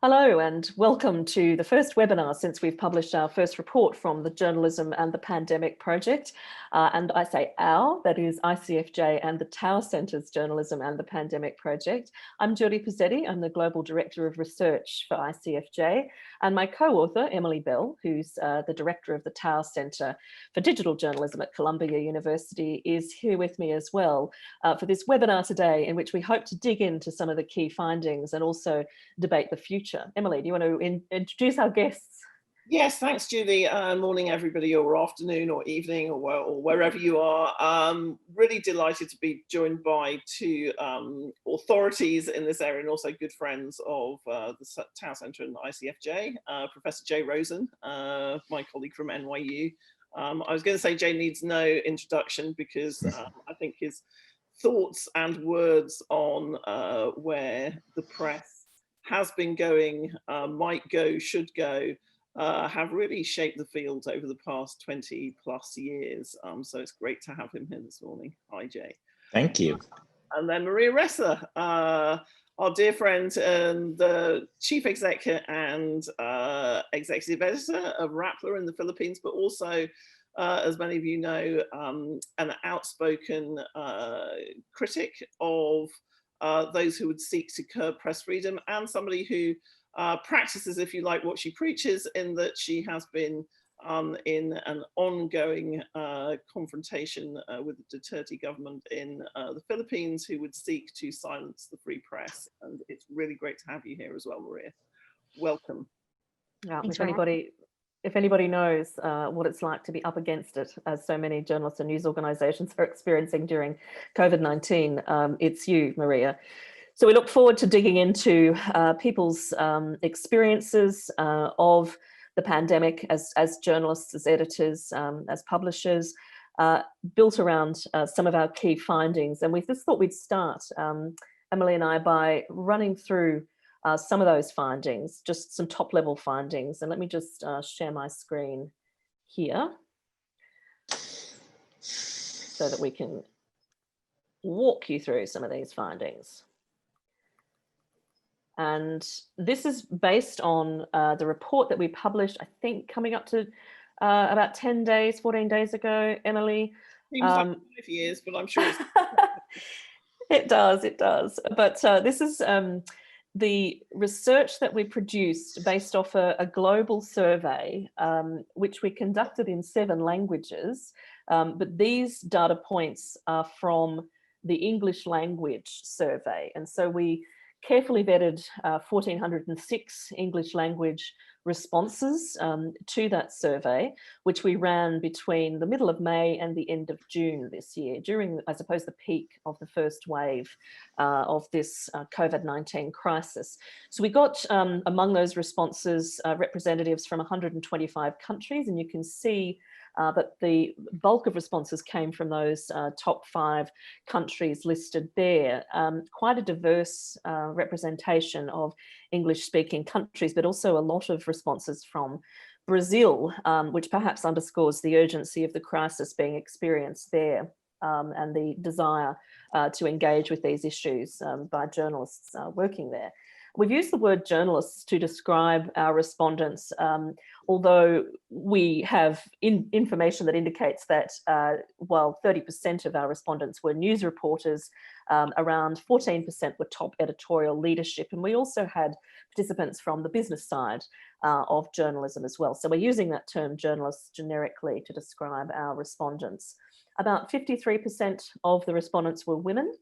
Hello and welcome to the first webinar since we've published our first report from the Journalism and the Pandemic project. And I say our, that is ICFJ and the Tower Centre's Journalism and the Pandemic project. I'm Judy Posetti, I'm the Global Director of Research for ICFJ, and my co-author, Emily Bell, who's the Director of the Tower Centre for Digital Journalism at Columbia University, is here with me as well for this webinar today, in which we hope to dig into some of the key findings and also debate the future. Emily, do you want to introduce our guests? Yes, thanks, Julie. Morning, everybody, or afternoon, or evening, or wherever you are. Really delighted to be joined by two authorities in this area and also good friends of the Tower Centre and ICFJ. Professor Jay Rosen, my colleague from NYU. I was going to say Jay needs no introduction because I think his thoughts and words on where the press has been going, might go, should go, have really shaped the field over the past 20 plus years. So it's great to have him here this morning. Hi, Jay. Thank you. And then Maria Ressa, our dear friend and the chief executive and executive editor of Rappler in the Philippines, but also, as many of you know, an outspoken critic of those who would seek to curb press freedom, and somebody who practices, if you like, what she preaches, in that she has been in an ongoing confrontation with the Duterte government in the Philippines, who would seek to silence the free press. And it's really great to have you here as well, Maria. Welcome. If anybody knows what it's like to be up against it, as so many journalists and news organisations are experiencing during COVID-19, it's you, Maria. So we look forward to digging into people's experiences of the pandemic as journalists, as editors, as publishers, built around some of our key findings. And we just thought we'd start, Emily and I, by running through some of those findings, just some top level findings. And let me just share my screen here so that we can walk you through some of these findings. And this is based on the report that we published, I think, coming up to about 10 days, 14 days ago, Emily. Seems like 5 years, but I'm sure it's... It does. But this is the research that we produced based off a global survey, which we conducted in 7 languages. But these data points are from the English language survey. And so we carefully vetted 1,406 English language responses to that survey, which we ran between the middle of May and the end of June this year, during, I suppose, the peak of the first wave of this COVID-19 crisis. So we got among those responses representatives from 125 countries, and you can see but the bulk of responses came from those top 5 countries listed there. Quite a diverse representation of English-speaking countries, but also a lot of responses from Brazil, which perhaps underscores the urgency of the crisis being experienced there, and the desire to engage with these issues by journalists working there. We've used the word journalists to describe our respondents, although we have information that indicates that while 30% of our respondents were news reporters, around 14% were top editorial leadership. And we also had participants from the business side of journalism as well. So we're using that term journalists generically to describe our respondents. About 53% of the respondents were women,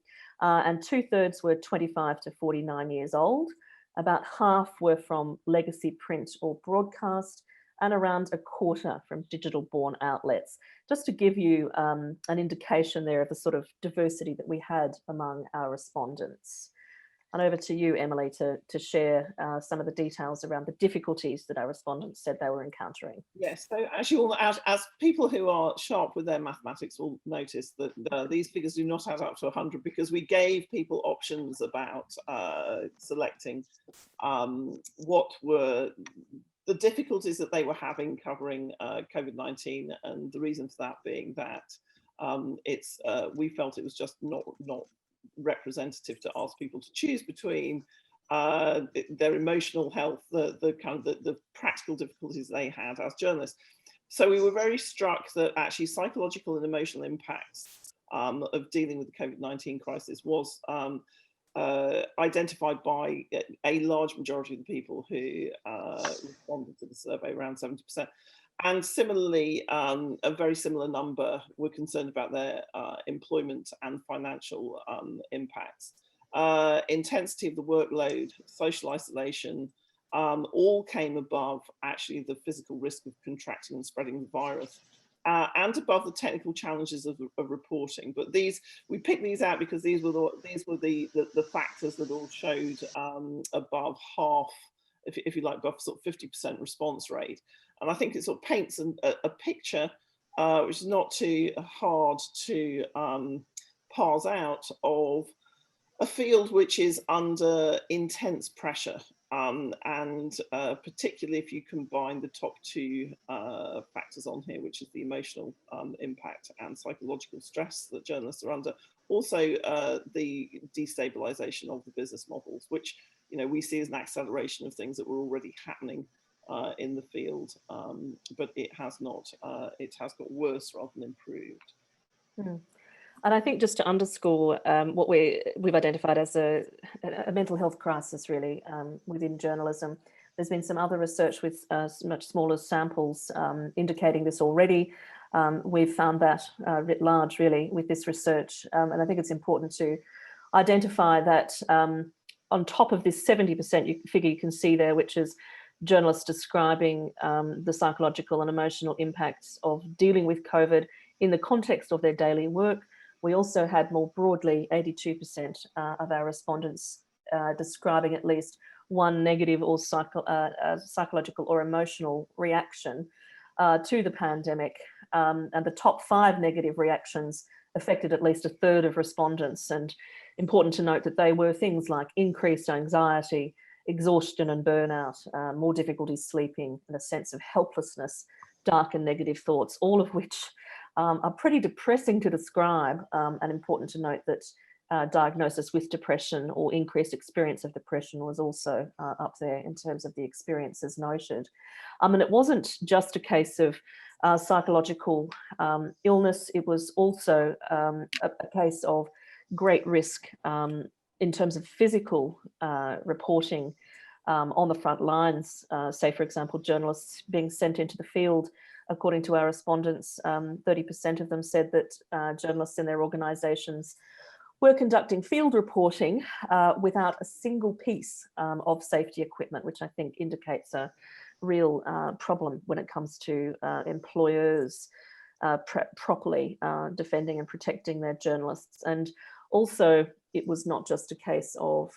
and 2/3 were 25 to 49 years old. About half were from legacy print or broadcast, and around a quarter from digital-born outlets, just to give you an indication there of the sort of diversity that we had among our respondents. And over to you, Emily, to share some of the details around the difficulties that our respondents said they were encountering. Yes, so as you all, as people who are sharp with their mathematics will notice that these figures do not add up to 100, because we gave people options about selecting what were the difficulties that they were having covering COVID-19, and the reason for that being that we felt it was just not representative to ask people to choose between their emotional health, the kind of the practical difficulties they had as journalists. So we were very struck that actually psychological and emotional impacts of dealing with the COVID-19 crisis was identified by a large majority of the people who responded to the survey, around 70%. And similarly, a very similar number were concerned about their employment and financial impacts. Intensity of the workload, social isolation, all came above actually the physical risk of contracting and spreading the virus. And above the technical challenges of reporting. But we picked these out because these were the factors that all showed above half, if you like, above sort of 50% response rate. And I think it sort of paints a picture which is not too hard to parse out, of a field which is under intense pressure. And particularly if you combine the top two factors on here, which is the emotional impact and psychological stress that journalists are under, also the destabilization of the business models, which we see as an acceleration of things that were already happening in the field, but it has not. It has got worse rather than improved. Mm. And I think just to underscore what we've identified as a mental health crisis, really, within journalism, there's been some other research with much smaller samples indicating this already. We've found that writ large, really, with this research. And I think it's important to identify that on top of this 70% figure you can see there, which is journalists describing the psychological and emotional impacts of dealing with COVID in the context of their daily work, we also had more broadly 82% of our respondents describing at least one negative or psychological or emotional reaction to the pandemic. And the top 5 negative reactions affected at least a third of respondents. And important to note that they were things like increased anxiety, exhaustion and burnout, more difficulty sleeping, and a sense of helplessness, dark and negative thoughts, all of which are pretty depressing to describe, and important to note that diagnosis with depression or increased experience of depression was also up there in terms of the experiences noted. And it wasn't just a case of psychological illness, it was also a case of great risk in terms of physical reporting on the front lines. Say, for example, journalists being sent into the field. According to our respondents, 30% of them said that journalists in their organisations were conducting field reporting without a single piece of safety equipment, which I think indicates a real problem when it comes to employers properly defending and protecting their journalists. And also, it was not just a case of,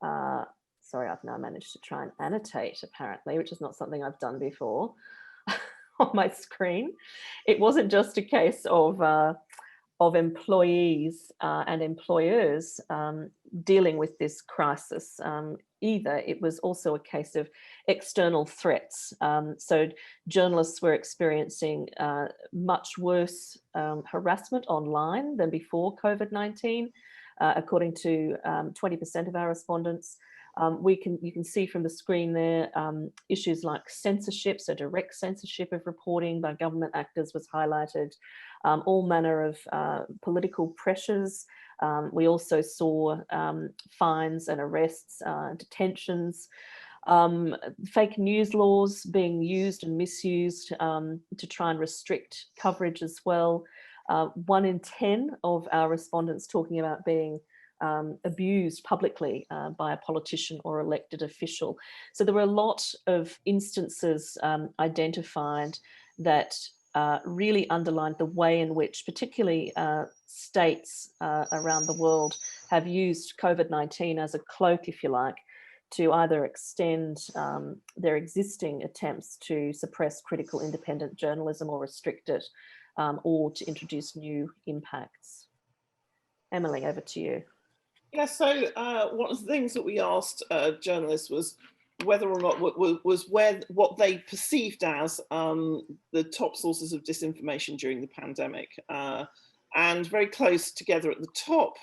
sorry, I've now managed to try and annotate apparently, which is not something I've done before on my screen. It wasn't just a case of employees and employers dealing with this crisis either. It was also a case of external threats. So journalists were experiencing much worse harassment online than before COVID-19, according to 20% of our respondents. You can see from the screen there, issues like censorship, so direct censorship of reporting by government actors was highlighted, all manner of political pressures. We also saw fines and arrests, detentions, fake news laws being used and misused to try and restrict coverage as well. 1 in 10 of our respondents talking about being abused publicly by a politician or elected official. So there were a lot of instances identified that really underlined the way in which particularly states around the world have used COVID-19 as a cloak, if you like, to either extend their existing attempts to suppress critical independent journalism or restrict it, or to introduce new impacts. Emily, over to you. Yeah, so one of the things that we asked journalists was whether or not what they perceived as the top sources of disinformation during the pandemic. And very close together at the top,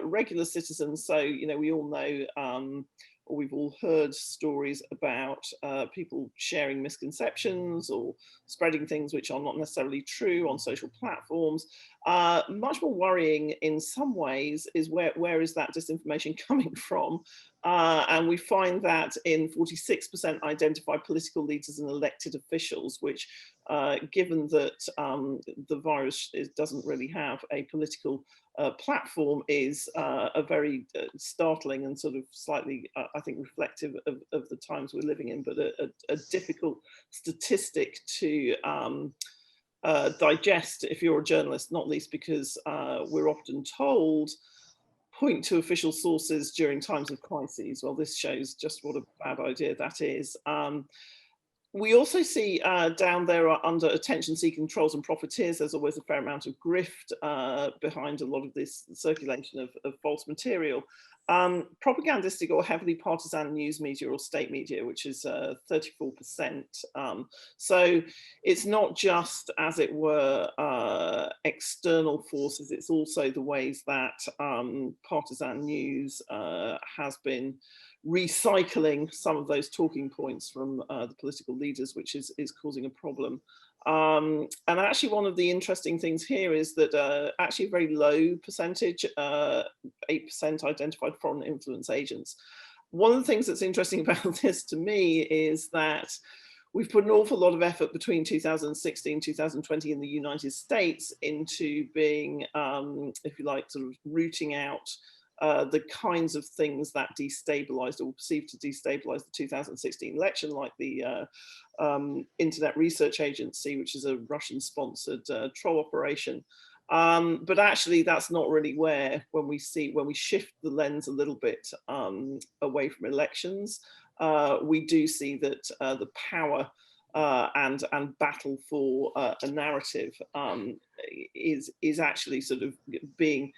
regular citizens. So, we all know or we've all heard stories about people sharing misconceptions or spreading things which are not necessarily true on social platforms. Much more worrying in some ways is where is that disinformation coming from? And we find that in 46% identify political leaders and elected officials, which given that the virus doesn't really have a political platform, is a very startling and sort of slightly, I think, reflective of the times we're living in, but a difficult statistic to digest if you're a journalist, not least because we're often told point to official sources during times of crises. Well, this shows just what a bad idea that is. We also see down there under attention-seeking trolls and profiteers, there's always a fair amount of grift behind a lot of this circulation of false material. Propagandistic or heavily partisan news media or state media, which is 34%. So it's not just, as it were, external forces, it's also the ways that partisan news has been recycling some of those talking points from the political leaders, which is causing a problem. And actually one of the interesting things here is that actually a very low percentage, 8% identified foreign influence agents. One of the things that's interesting about this to me is that we've put an awful lot of effort between 2016, 2020 in the United States into being, if you like, sort of rooting out the kinds of things that destabilized or perceived to destabilize the 2016 election, like the Internet Research Agency, which is a Russian-sponsored troll operation. But actually, that's not really where, when we shift the lens a little bit away from elections, we do see that the power and battle for a narrative is actually sort of being,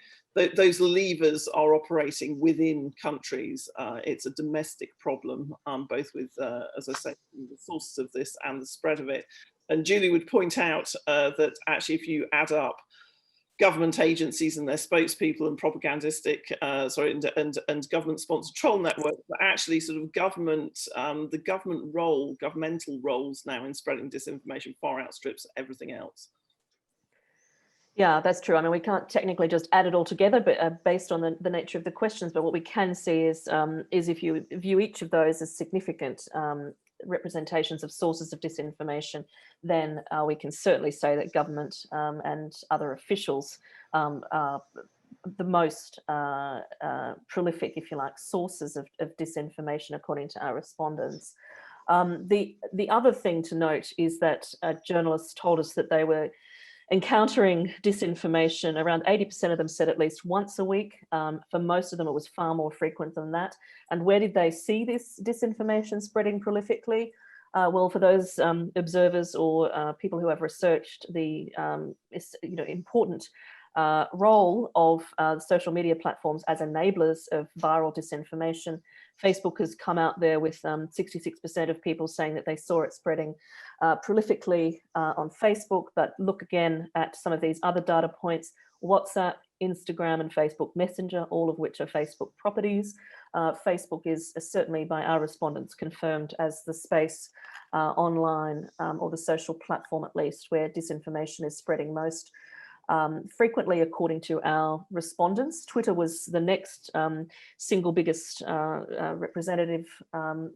those levers are operating within countries. It's a domestic problem, both with, as I say, the sources of this and the spread of it. And Julie would point out that actually, if you add up government agencies and their spokespeople and propagandistic, and government-sponsored troll networks, but actually sort of government, the governmental roles now in spreading disinformation far outstrips everything else. Yeah, that's true. I mean, we can't technically just add it all together, but based on the nature of the questions. But what we can see is if you view each of those as significant representations of sources of disinformation, then we can certainly say that government and other officials are the most prolific, if you like, sources of disinformation, according to our respondents. The other thing to note is that journalists told us that they were encountering disinformation. Around 80% of them said at least once a week. For most of them, it was far more frequent than that. And where did they see this disinformation spreading prolifically? Well, for those observers or people who have researched the important role of social media platforms as enablers of viral disinformation, Facebook has come out there with 66% of people saying that they saw it spreading prolifically on Facebook. But look again at some of these other data points: WhatsApp, Instagram, and Facebook Messenger, all of which are Facebook properties. Facebook is certainly, by our respondents, confirmed as the space online, or the social platform at least, where disinformation is spreading most frequently, according to our respondents. Twitter was the next single biggest representative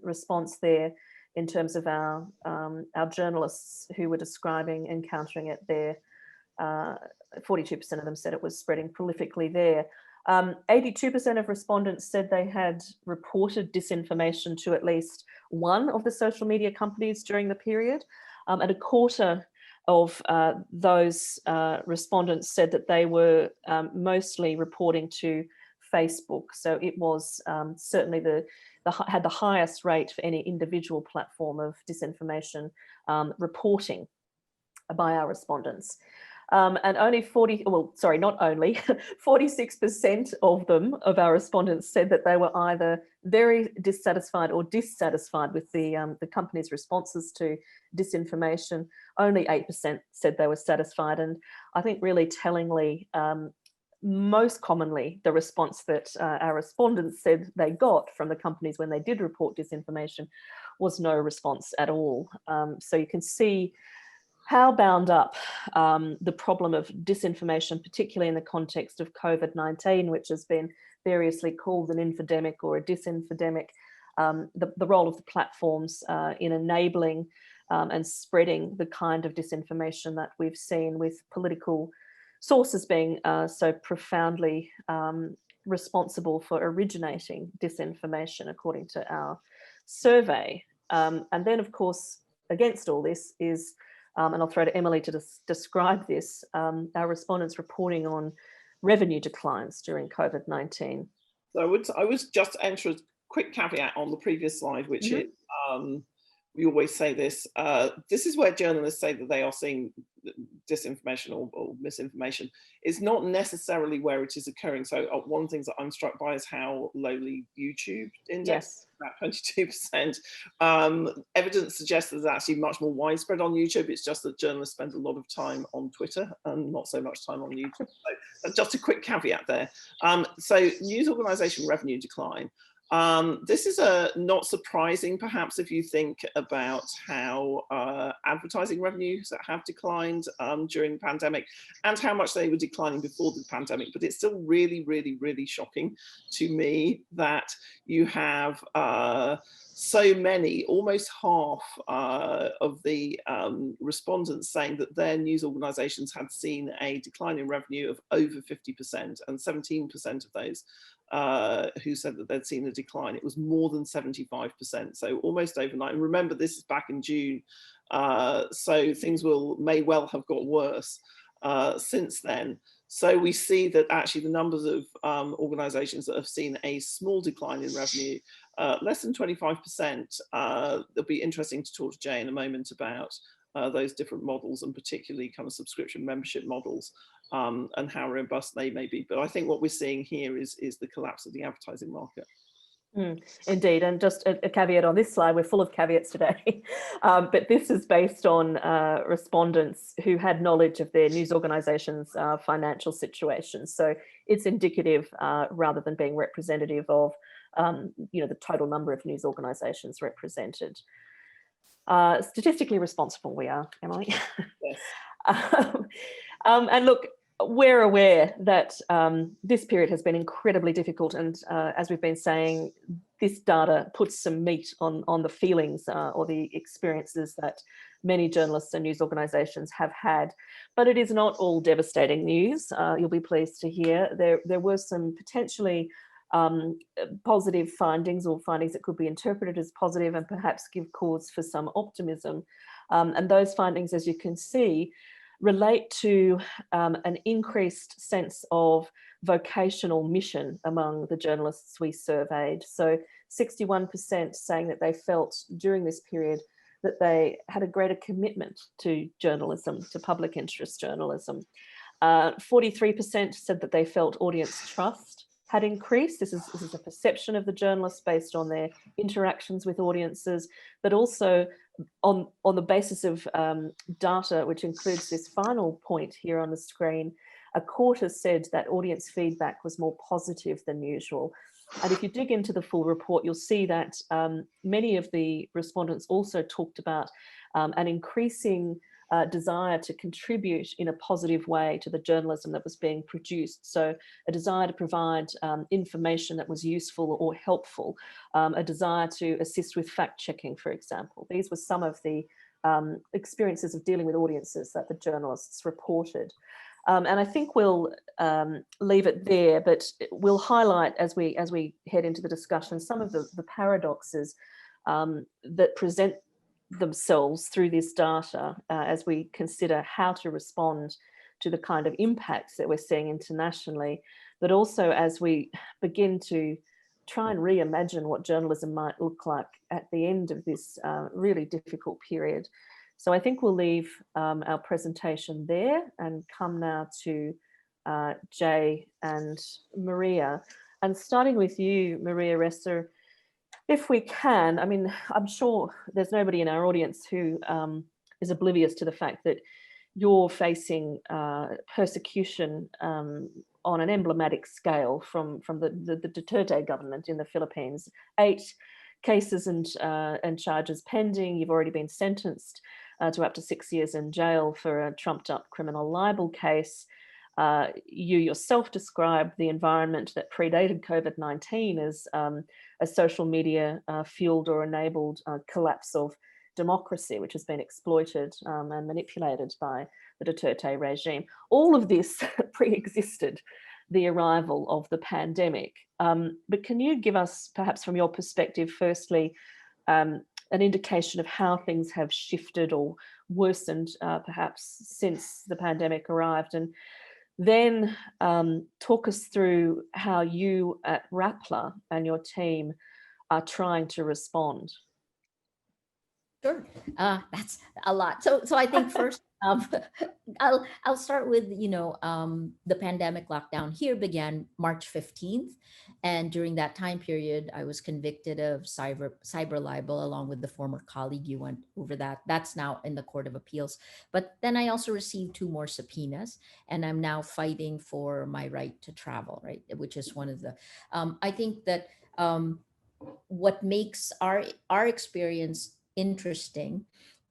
response there in terms of our journalists who were describing encountering it there. 42% of them said it was spreading prolifically there. 82% of respondents said they had reported disinformation to at least one of the social media companies during the period, and a quarter of those respondents said that they were mostly reporting to Facebook. So it was certainly had the highest rate for any individual platform of disinformation reporting by our respondents. And only 46% of them, of our respondents, said that they were either very dissatisfied or dissatisfied with the company's responses to disinformation. Only 8% said they were satisfied. And I think really tellingly, most commonly, the response that our respondents said they got from the companies when they did report disinformation was no response at all. So you can see how bound up the problem of disinformation, particularly in the context of COVID-19, which has been variously called an infodemic or a disinfodemic, the role of the platforms in enabling and spreading the kind of disinformation that we've seen, with political sources being so profoundly responsible for originating disinformation, according to our survey. And then, of course, against all this is, and I'll throw to Emily to describe this, our respondents reporting on revenue declines during COVID-19. So I would just enter a quick caveat on the previous slide, which is, we always say this, this is where journalists say that they are seeing disinformation or misinformation. It's not necessarily where it is occurring. So one of the things that I'm struck by is how lowly YouTube index, about 22%. Evidence suggests that it's actually much more widespread on YouTube. It's just that journalists spend a lot of time on Twitter and not so much time on YouTube. So just a quick caveat there. So news organization revenue decline. This is not surprising, perhaps, if you think about how advertising revenues have declined during the pandemic and how much they were declining before the pandemic. But it's still really, really, really shocking to me that you have so many, almost half of the respondents saying that their news organizations had seen a decline in revenue of over 50%, and 17% of those who said that they'd seen a decline. It was more than 75%, so almost overnight. And remember, this is back in June, so things may well have got worse since then. So we see that actually the numbers of organizations that have seen a small decline in revenue, less than 25%. It'll be interesting to talk to Jay in a moment about those different models, and particularly kind of subscription membership models, and how robust they may be. But I think what we're seeing here is the collapse of the advertising market. Indeed, and just a caveat on this slide, we're full of caveats today, but this is based on respondents who had knowledge of their news organisation's financial situation. So it's indicative rather than being representative of the total number of news organisations represented. Statistically responsible we are, Emily. Yes. And look, we're aware that this period has been incredibly difficult, and as we've been saying, this data puts some meat on the feelings or the experiences that many journalists and news organisations have had. But it is not all devastating news. You'll be pleased to hear there were some potentially positive findings, or findings that could be interpreted as positive and perhaps give cause for some optimism. And those findings, as you can see, relate to an increased sense of vocational mission among the journalists we surveyed. So 61% saying that they felt during this period that they had a greater commitment to journalism, to public interest journalism. 43% said that they felt audience trust had increased. This is a perception of the journalists based on their interactions with audiences, but also on the basis of data, which includes this final point here on the screen. A quarter said that audience feedback was more positive than usual. And if you dig into the full report, you'll see that many of the respondents also talked about an increasing desire to contribute in a positive way to the journalism that was being produced. So a desire to provide information that was useful or helpful, a desire to assist with fact-checking, for example. These were some of the experiences of dealing with audiences that the journalists reported. And I think we'll leave it there, but we'll highlight as we head into the discussion some of the paradoxes that present themselves through this data as we consider how to respond to the kind of impacts that we're seeing internationally, but also as we begin to try and reimagine what journalism might look like at the end of this really difficult period. So I think we'll leave our presentation there and come now to Jay and Maria. And starting with you, Maria Ressa, if we can, I mean, I'm sure there's nobody in our audience who is oblivious to the fact that you're facing persecution on an emblematic scale from the Duterte government in the Philippines. 8 cases and charges pending. You've already been sentenced to up to 6 years in jail for a trumped up criminal libel case. You yourself described the environment that predated COVID-19 as a social media fueled or enabled collapse of democracy, which has been exploited and manipulated by the Duterte regime. All of this pre-existed the arrival of the pandemic. But can you give us, perhaps from your perspective, firstly, an indication of how things have shifted or worsened perhaps since the pandemic arrived? And then talk us through how you at Rappler and your team are trying to respond. Sure, that's a lot. So I think first, I'll start with the pandemic lockdown here began March 15th, and during that time period, I was convicted of cyber libel along with the former colleague. You went over that. That's now in the Court of Appeals. But then I also received 2 more subpoenas, and I'm now fighting for my right to travel, right, which is one of the. I think that what makes our experience interesting,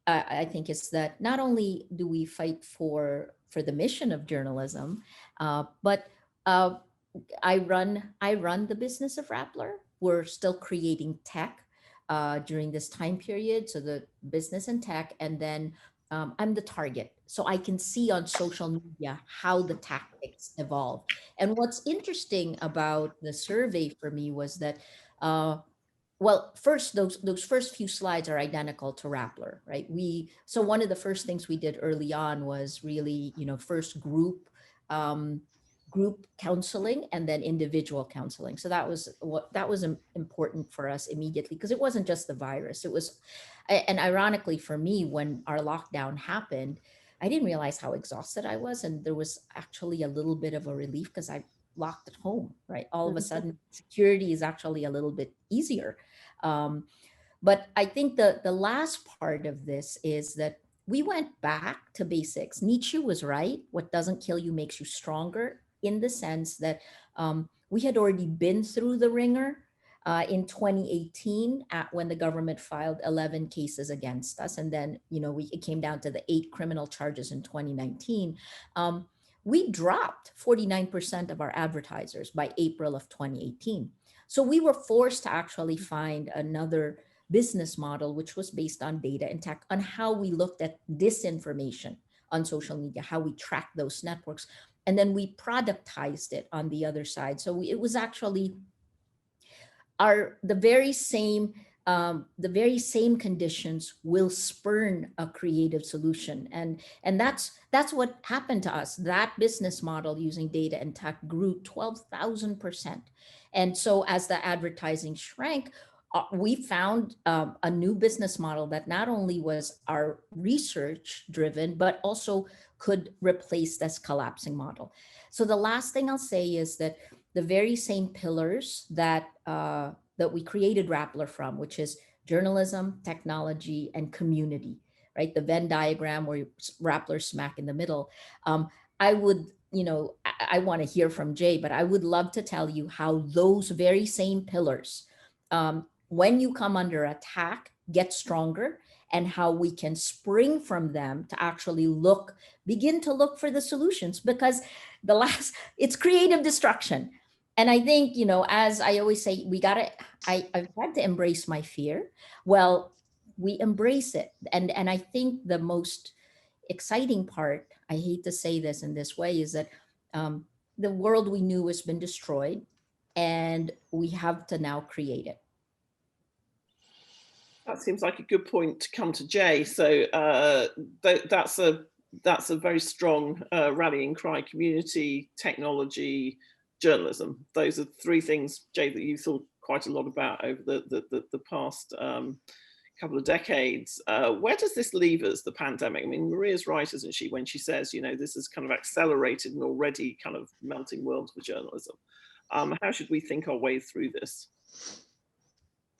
I think, is that not only do we fight for the mission of journalism, but I run the business of Rappler. We're still creating tech during this time period, so the business and tech, and then I'm the target, so I can see on social media how the tactics evolve. And what's interesting about the survey for me was that. Well, first, those first few slides are identical to Rappler, right? So one of the first things we did early on was really, first group counseling and then individual counseling. So that was important for us immediately, because it wasn't just the virus. It was, and ironically for me, when our lockdown happened, I didn't realize how exhausted I was, and there was actually a little bit of a relief because I locked at home, right? All of a sudden, security is actually a little bit easier. But I think the last part of this is that we went back to basics. Nietzsche was right. What doesn't kill you makes you stronger, in the sense that we had already been through the ringer in 2018 when the government filed 11 cases against us. And then, it came down to the 8 criminal charges in 2019. We dropped 49% of our advertisers by April of 2018. So we were forced to actually find another business model, which was based on data and tech, on how we looked at disinformation on social media, how we tracked those networks, and then we productized it on the other side. So it was actually the very same conditions will spurn a creative solution, and that's what happened to us. That business model using data and tech grew 12,000%, and so as the advertising shrank, we found a new business model that not only was our research driven, but also could replace this collapsing model. So the last thing I'll say is that the very same pillars that we created Rappler from, which is journalism, technology, and community, right? The Venn diagram where Rappler smack in the middle. I would, I want to hear from Jay, but I would love to tell you how those very same pillars, when you come under attack, get stronger, and how we can spring from them to actually begin to look for the solutions, because it's creative destruction. And I think, as I always say, I've had to embrace my fear. Well, we embrace it. And I think the most exciting part, I hate to say this in this way, is that the world we knew has been destroyed, and we have to now create it. That seems like a good point to come to Jay. So that's a very strong rallying cry: community, technology, journalism. Those are 3 things, Jay, that you thought quite a lot about over the past couple of decades. Where does this leave us, the pandemic? I mean, Maria's right, isn't she, when she says, this has kind of accelerated an already kind of melting world for journalism. How should we think our way through this?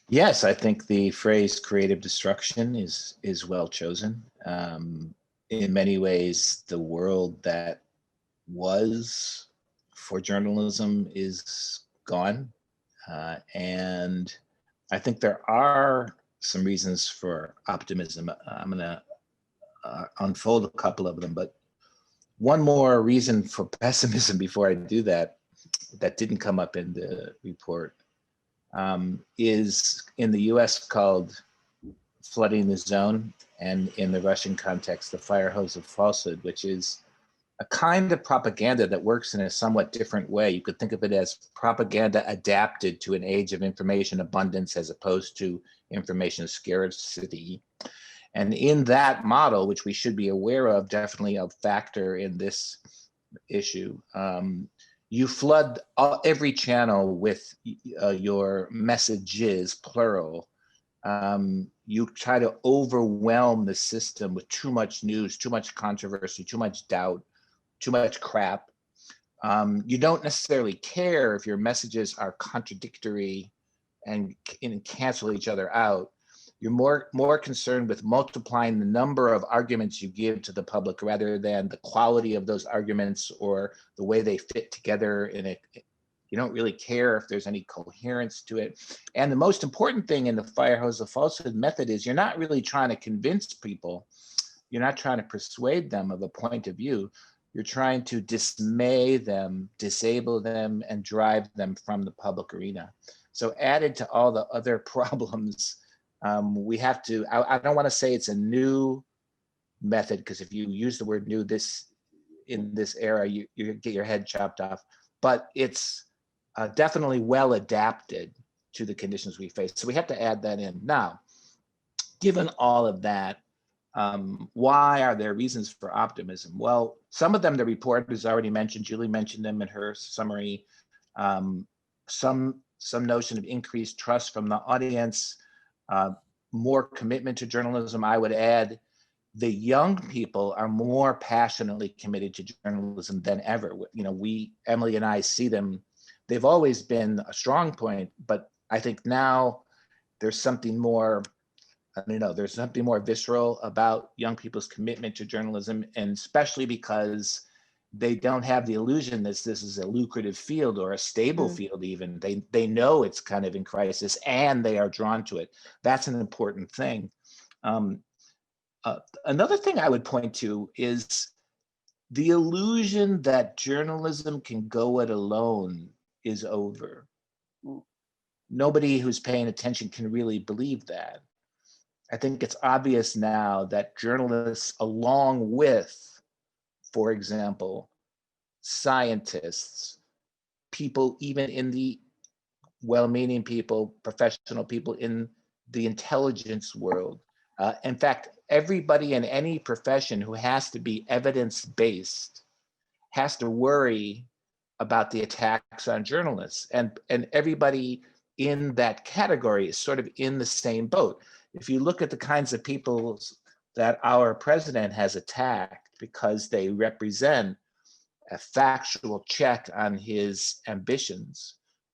Yes, I think the phrase creative destruction is well chosen. In many ways, the world that was for journalism is gone. And I think there are some reasons for optimism. I'm going to unfold a couple of them, but one more reason for pessimism before I do that, that didn't come up in the report, is in the US called flooding the zone, and in the Russian context, the fire hose of falsehood, which is a kind of propaganda that works in a somewhat different way. You could think of it as propaganda adapted to an age of information abundance as opposed to information scarcity. And in that model, which we should be aware of, definitely a factor in this issue, you flood every channel with your messages, plural. You try to overwhelm the system with too much news, too much controversy, too much doubt, too much crap. You don't necessarily care if your messages are contradictory and cancel each other out. You're more concerned with multiplying the number of arguments you give to the public rather than the quality of those arguments or the way they fit together in it. You don't really care if there's any coherence to it. And the most important thing in the fire hose of falsehood method is you're not really trying to convince people. You're not trying to persuade them of a point of view. You're trying to dismay them, disable them, and drive them from the public arena. So added to all the other problems, we have to, I don't want to say it's a new method, because if you use the word new in this era, you get your head chopped off, but it's definitely well adapted to the conditions we face. So we have to add that in. Now, given all of that, why are there reasons for optimism? Well, some of them the report has already mentioned. Julie mentioned them in her summary. Some notion of increased trust from the audience, more commitment to journalism. I would add, the young people are more passionately committed to journalism than ever. You know, Emily and I see them. They've always been a strong point, but I think now there's something more, there's something more visceral about young people's commitment to journalism, and especially because they don't have the illusion that this is a lucrative field or a stable field even. They know it's kind of in crisis and they are drawn to it. That's an important thing. Another thing I would point to is the illusion that journalism can go it alone is over. Nobody who's paying attention can really believe that. I think it's obvious now that journalists, along with, for example, scientists, people even in the well-meaning people, professional people in the intelligence world, in fact, everybody in any profession who has to be evidence-based has to worry about the attacks on journalists. And everybody in that category is sort of in the same boat. If you look at the kinds of people that our president has attacked because they represent a factual check on his ambitions,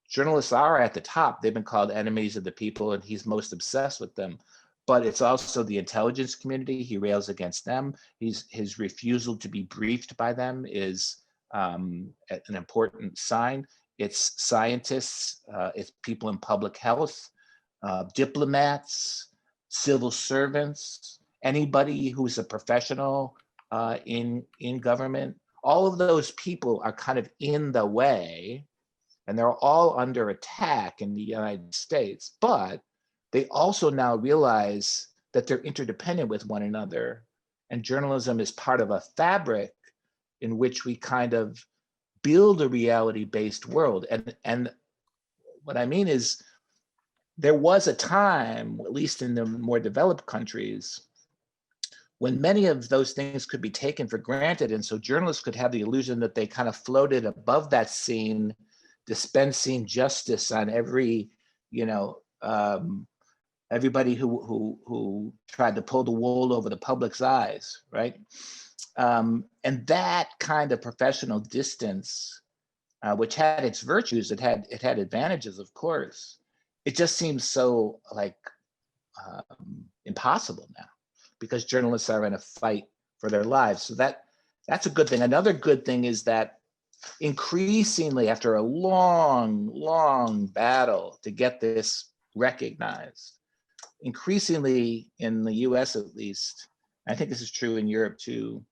journalists are at the top. They've been called enemies of the people, and he's most obsessed with them. But it's also the intelligence community. He rails against them. His refusal to be briefed by them is an important sign. It's scientists, it's people in public health, diplomats, civil servants, anybody who's a professional in government. All of those people are kind of in the way, and they're all under attack in the United States. But they also now realize that they're interdependent with one another, and journalism is part of a fabric in which we kind of build a reality-based world. And what I mean is, there was a time, at least in the more developed countries, when many of those things could be taken for granted. And so journalists could have the illusion that they kind of floated above that scene, dispensing justice on every, everybody who tried to pull the wool over the public's eyes, right? And that kind of professional distance, which had its virtues, it had advantages, of course. It just seems so like impossible now, because journalists are in a fight for their lives. So that's a good thing. Another good thing is that increasingly, after a long battle to get this recognized, increasingly in the US at least, I think this is true in Europe too,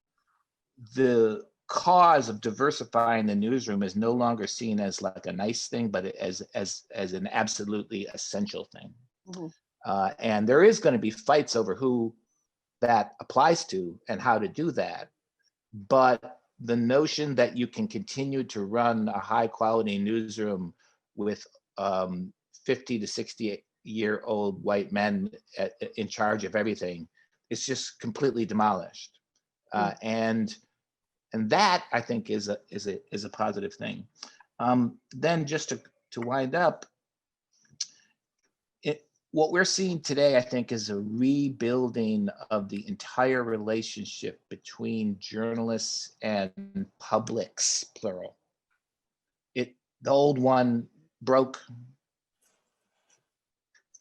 the cause of diversifying the newsroom is no longer seen as like a nice thing, but as an absolutely essential thing. Mm-hmm. And there is going to be fights over who that applies to and how to do that. But the notion that you can continue to run a high quality newsroom with 50 to 60-year-old white men in charge of everything is just completely demolished. And that, I think, is a positive thing. Then just to wind up, what we're seeing today, I think, is a rebuilding of the entire relationship between journalists and publics, plural. The old one broke.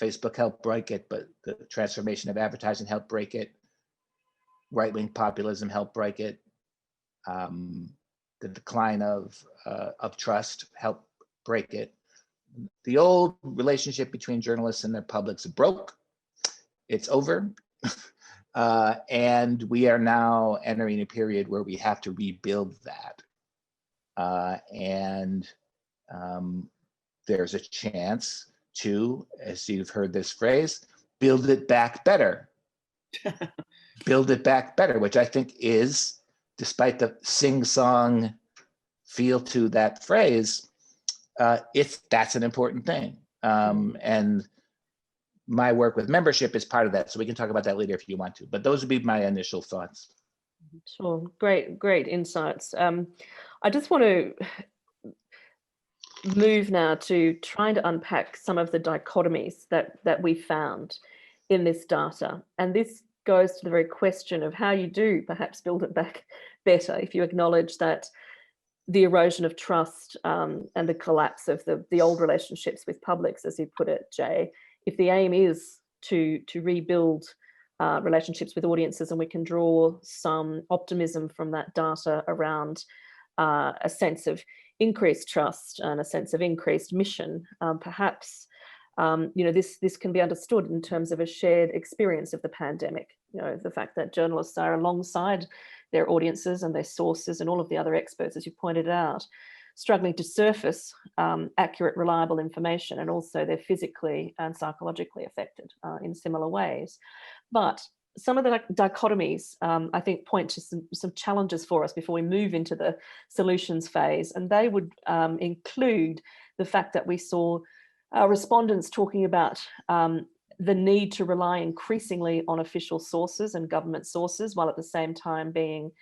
Facebook helped break it, but the transformation of advertising helped break it. Right-wing populism helped break it. The decline of trust helped break it. The old relationship between journalists and their publics broke. It's over. And we are now entering a period where we have to rebuild that. And there's a chance to, as you've heard this phrase, build it back better. Build it back better, which I think is, despite the sing-song feel to that phrase, that's an important thing. And my work with membership is part of that. So we can talk about that later if you want to, but those would be my initial thoughts. Sure, great insights. I just want to move now to trying to unpack some of the dichotomies that we found in this data. And this goes to the very question of how you do perhaps build it back better if you acknowledge that the erosion of trust and the collapse of the old relationships with publics, as you put it, Jay, if the aim is to rebuild relationships with audiences, and we can draw some optimism from that data around a sense of increased trust and a sense of increased mission, perhaps this can be understood in terms of a shared experience of the pandemic. The fact that journalists are alongside their audiences and their sources and all of the other experts, as you pointed out, struggling to surface accurate, reliable information, and also they're physically and psychologically affected in similar ways. But some of the dichotomies, I think, point to some challenges for us before we move into the solutions phase, and they would include the fact that we saw respondents talking about the need to rely increasingly on official sources and government sources, while at the same time being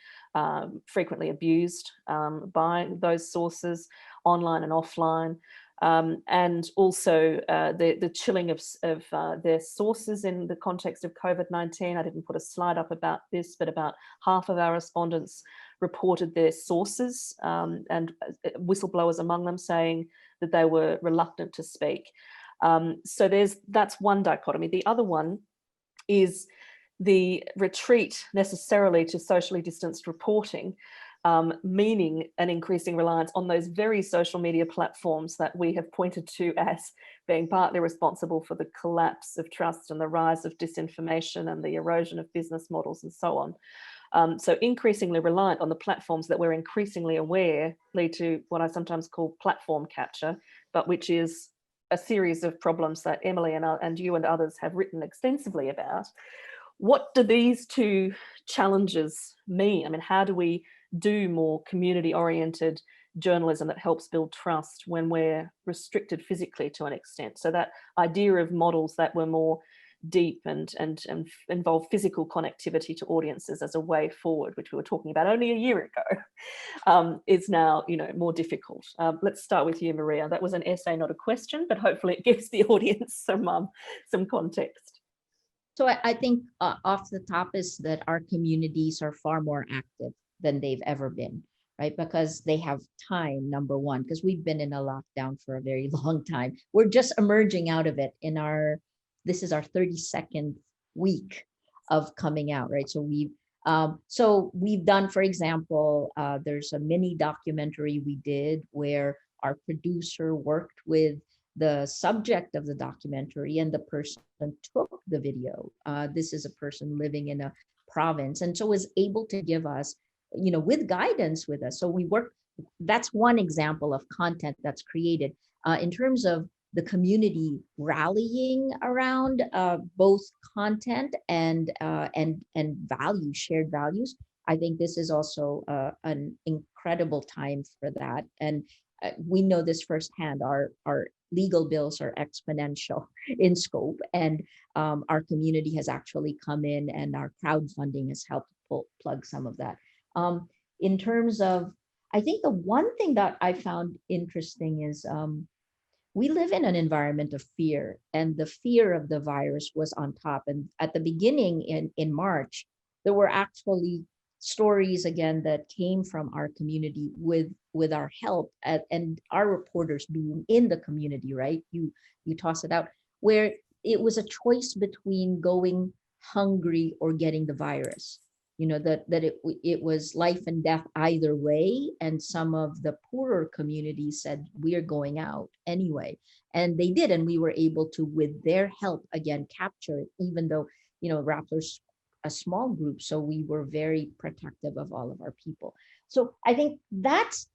frequently abused by those sources, online and offline, and also the chilling of their sources in the context of COVID-19. I didn't put a slide up about this, but about half of our respondents reported their sources and whistleblowers among them saying that they were reluctant to speak. So that's one dichotomy. The other one is the retreat necessarily to socially distanced reporting, meaning an increasing reliance on those very social media platforms that we have pointed to as being partly responsible for the collapse of trust and the rise of disinformation and the erosion of business models and so on. So increasingly reliant on the platforms that we're increasingly aware lead to what I sometimes call platform capture, but which is a series of problems that Emily and you and others have written extensively about. What do these two challenges mean? I mean, how do we do more community-oriented journalism that helps build trust when we're restricted physically to an extent? So that idea of models that were more deep and involve physical connectivity to audiences as a way forward, which we were talking about only a year ago, is now more difficult. Let's start with you, Maria. That was an essay, not a question, but hopefully it gives the audience some context. So I think off the top is that our communities are far more active than they've ever been, right? Because they have time, number one, because we've been in a lockdown for a very long time. We're just emerging out of it this is our 32nd week of coming out, right? So So we've done, for example, there's a mini documentary we did where our producer worked with the subject of the documentary, and the person took the video. This is a person living in a province, and so was able to give us, with guidance with us. So we work, that's one example of content that's created. In terms of the community rallying around both content and values, shared values, I think this is also an incredible time for that. And we know this firsthand. Our legal bills are exponential in scope, and our community has actually come in, and our crowdfunding has helped plug some of that. In terms of, I think the one thing that I found interesting is we live in an environment of fear, and the fear of the virus was on top. And at the beginning in March, there were actually stories again that came from our community with our help, and our reporters being in the community, right? You toss it out, where it was a choice between going hungry or getting the virus. That it was life and death either way, and some of the poorer communities said, we're going out anyway, and they did, and we were able to, with their help, again capture it, even though Rappler's a small group, so we were very protective of all of our people. So I think that's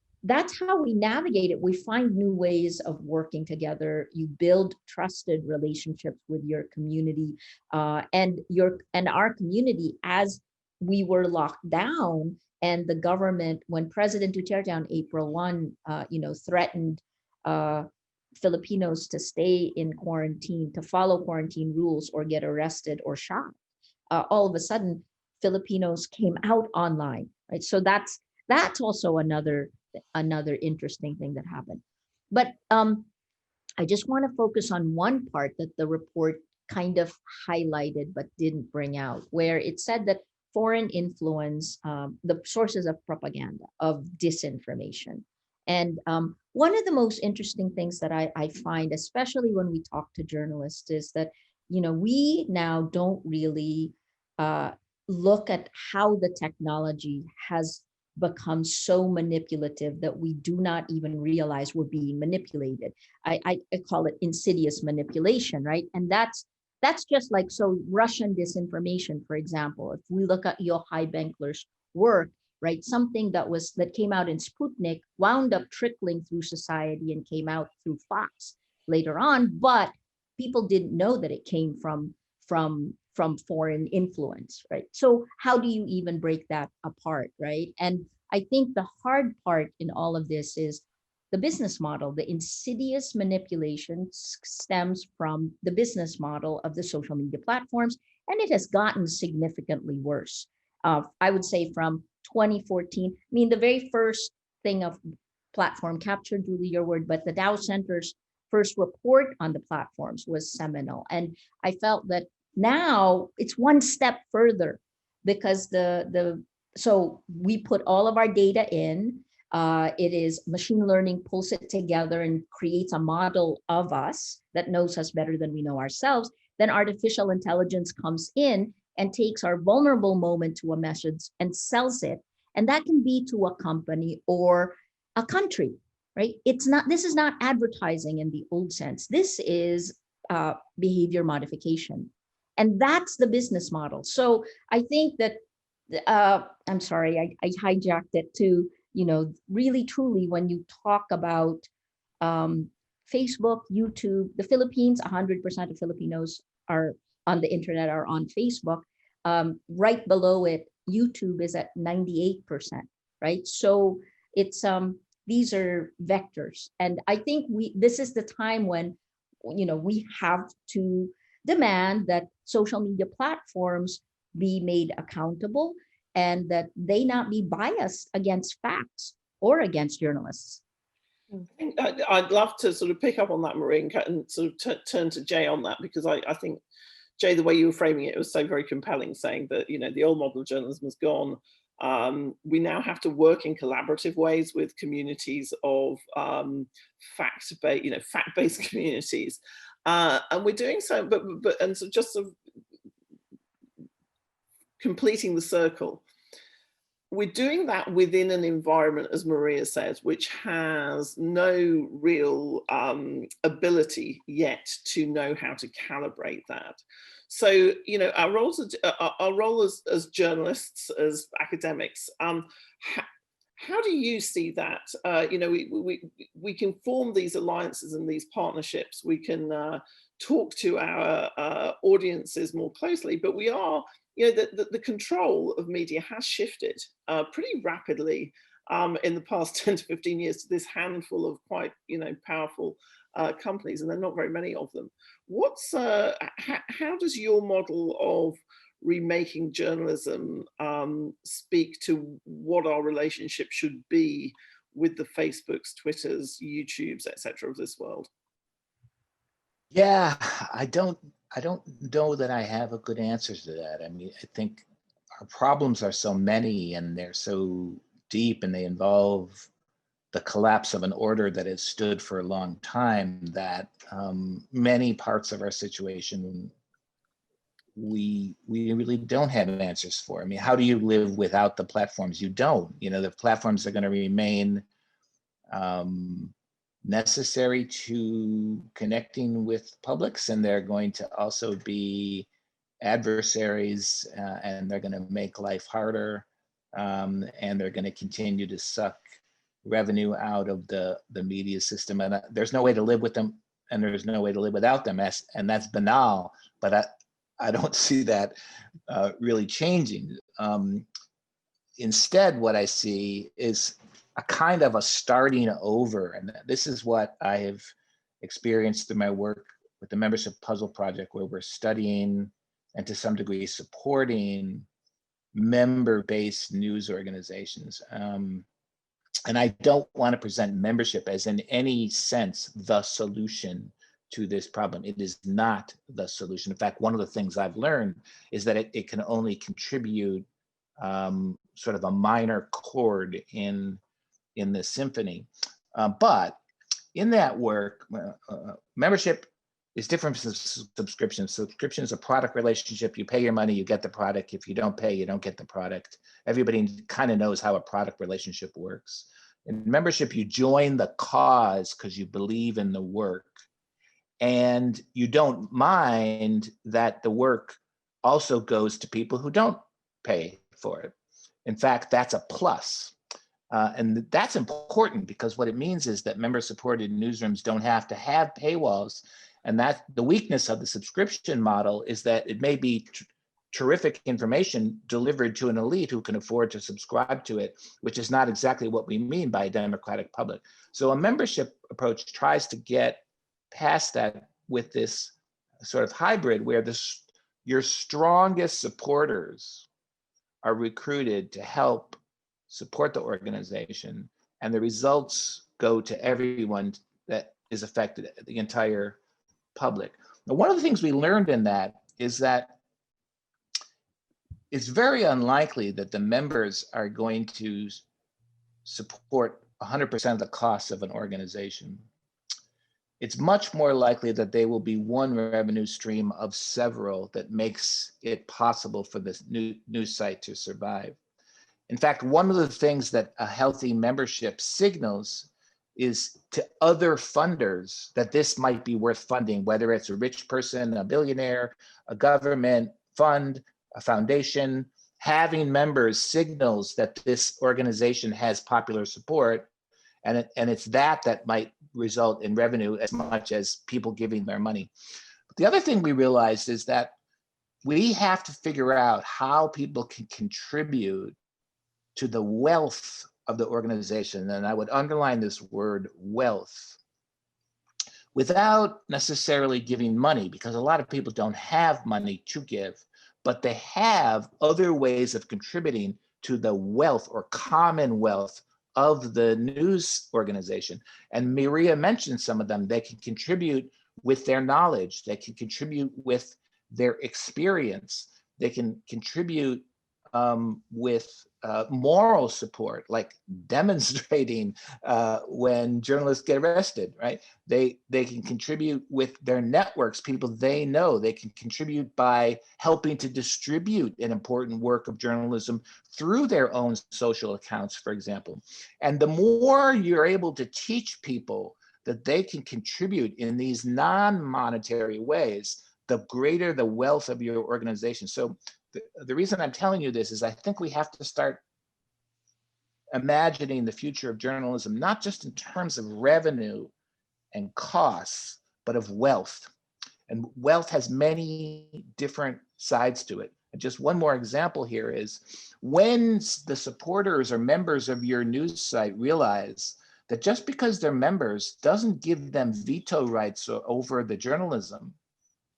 how we navigate it. We find new ways of working together. You build trusted relationships with your community, and our community, as we were locked down, and the government, when President Duterte on April 1, threatened Filipinos to stay in quarantine, to follow quarantine rules or get arrested or shot, all of a sudden Filipinos came out online, right? So that's also another interesting thing that happened. But I just want to focus on one part that the report kind of highlighted but didn't bring out, where it said that foreign influence, the sources of propaganda, of disinformation. And one of the most interesting things that I find, especially when we talk to journalists, is that, we now don't really look at how the technology has become so manipulative that we do not even realize we're being manipulated. I call it insidious manipulation, right? And that's just like, so Russian disinformation, for example, if we look at Yochai Benkler's work, right, something that came out in Sputnik wound up trickling through society and came out through Fox later on, but people didn't know that it came from foreign influence, right? So how do you even break that apart, right? And I think the hard part in all of this is the business model. The insidious manipulation stems from the business model of the social media platforms, and it has gotten significantly worse. I would say from 2014, I mean, the very first thing of platform capture, Julie, your word, but the Dow Center's first report on the platforms was seminal. And I felt that now it's one step further, because so we put all of our data in. It is machine learning pulls it together and creates a model of us that knows us better than we know ourselves. Then artificial intelligence comes in and takes our vulnerable moment to a message and sells it. And that can be to a company or a country, right? This is not advertising in the old sense. This is behavior modification. And that's the business model. So I think that, I'm sorry, I hijacked it to, really truly, when you talk about Facebook, YouTube, the Philippines, 100% of Filipinos are on the internet, are on Facebook. Right below it, YouTube is at 98%, right? So it's these are vectors. And I think this is the time when, we have to demand that social media platforms be made accountable, and that they not be biased against facts or against journalists. I'd love to sort of pick up on that, Maureen, and sort of turn to Jay on that, because I think, Jay, the way you were framing it was so very compelling, saying that, the old model of journalism is gone. We now have to work in collaborative ways with communities of fact-based communities. And we're doing so, but so just sort of completing the circle. We're doing that within an environment, as Maria says, which has no real ability yet to know how to calibrate that. So, you know, our role as journalists, as academics, how do you see that? You know, we can form these alliances and these partnerships. We can talk to our audiences more closely, but we are, you know, the control of media has shifted pretty rapidly in the past 10 to 15 years to this handful of quite, you know, powerful companies, and there are not very many of them. What's how does your model of remaking journalism speak to what our relationship should be with the Facebooks, Twitters, YouTubes, etc. of this world? Yeah, I don't know that I have a good answer to that. I mean, I think our problems are so many and they're so deep, and they involve the collapse of an order that has stood for a long time, that many parts of our situation we really don't have answers for. I mean, how do you live without the platforms? You don't. You know, the platforms are going to remain necessary to connecting with publics, and they're going to also be adversaries, and they're going to make life harder, and they're going to continue to suck revenue out of the media system. And there's no way to live with them, and there's no way to live without them. And that's banal, but I don't see that really changing. Instead, what I see is a kind of a starting over. And this is what I have experienced through my work with the Membership Puzzle Project, where we're studying and to some degree supporting member-based news organizations. And I don't want to present membership as in any sense the solution to this problem. It is not the solution. In fact, one of the things I've learned is that it can only contribute sort of a minor chord in the symphony. But in that work, membership is different from subscription. Subscription is a product relationship. You pay your money, you get the product. If you don't pay, you don't get the product. Everybody kind of knows how a product relationship works. In membership, you join the cause because you believe in the work. And you don't mind that the work also goes to people who don't pay for it. In fact, that's a plus. And that's important, because what it means is that member-supported newsrooms don't have to have paywalls. And that the weakness of the subscription model is that it may be terrific information delivered to an elite who can afford to subscribe to it, which is not exactly what we mean by a democratic public. So a membership approach tries to get past that with this sort of hybrid where your strongest supporters are recruited to help support the organization, and the results go to everyone that is affected, the entire public. Now, one of the things we learned in that is that it's very unlikely that the members are going to support 100% of the costs of an organization. It's much more likely that they will be one revenue stream of several that makes it possible for this new site to survive. In fact, one of the things that a healthy membership signals is to other funders that this might be worth funding, whether it's a rich person, a billionaire, a government fund, a foundation. Having members signals that this organization has popular support, and it's that might result in revenue as much as people giving their money. But the other thing we realized is that we have to figure out how people can contribute to the wealth of the organization, and I would underline this word wealth, without necessarily giving money, because a lot of people don't have money to give, but they have other ways of contributing to the wealth or common wealth of the news organization. And Maria mentioned some of them. They can contribute with their knowledge. They can contribute with their experience. They can contribute with moral support, like demonstrating when journalists get arrested, right? They can contribute with their networks, people they know. They can contribute by helping to distribute an important work of journalism through their own social accounts, for example. And the more you're able to teach people that they can contribute in these non-monetary ways, the greater the wealth of your organization. So the reason I'm telling you this is I think we have to start imagining the future of journalism, not just in terms of revenue and costs, but of wealth. And wealth has many different sides to it. And just one more example here is when the supporters or members of your news site realize that just because they're members doesn't give them veto rights over the journalism,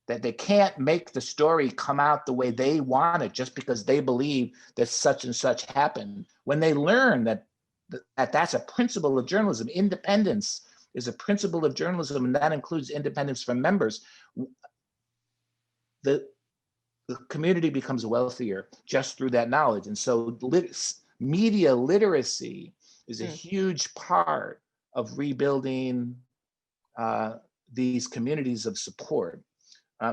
that they can't make the story come out the way they want it just because they believe that such and such happened. When they learn that that's a principle of journalism, independence is a principle of journalism, and that includes independence from members, the community becomes wealthier just through that knowledge. And so media literacy is a huge part of rebuilding these communities of support.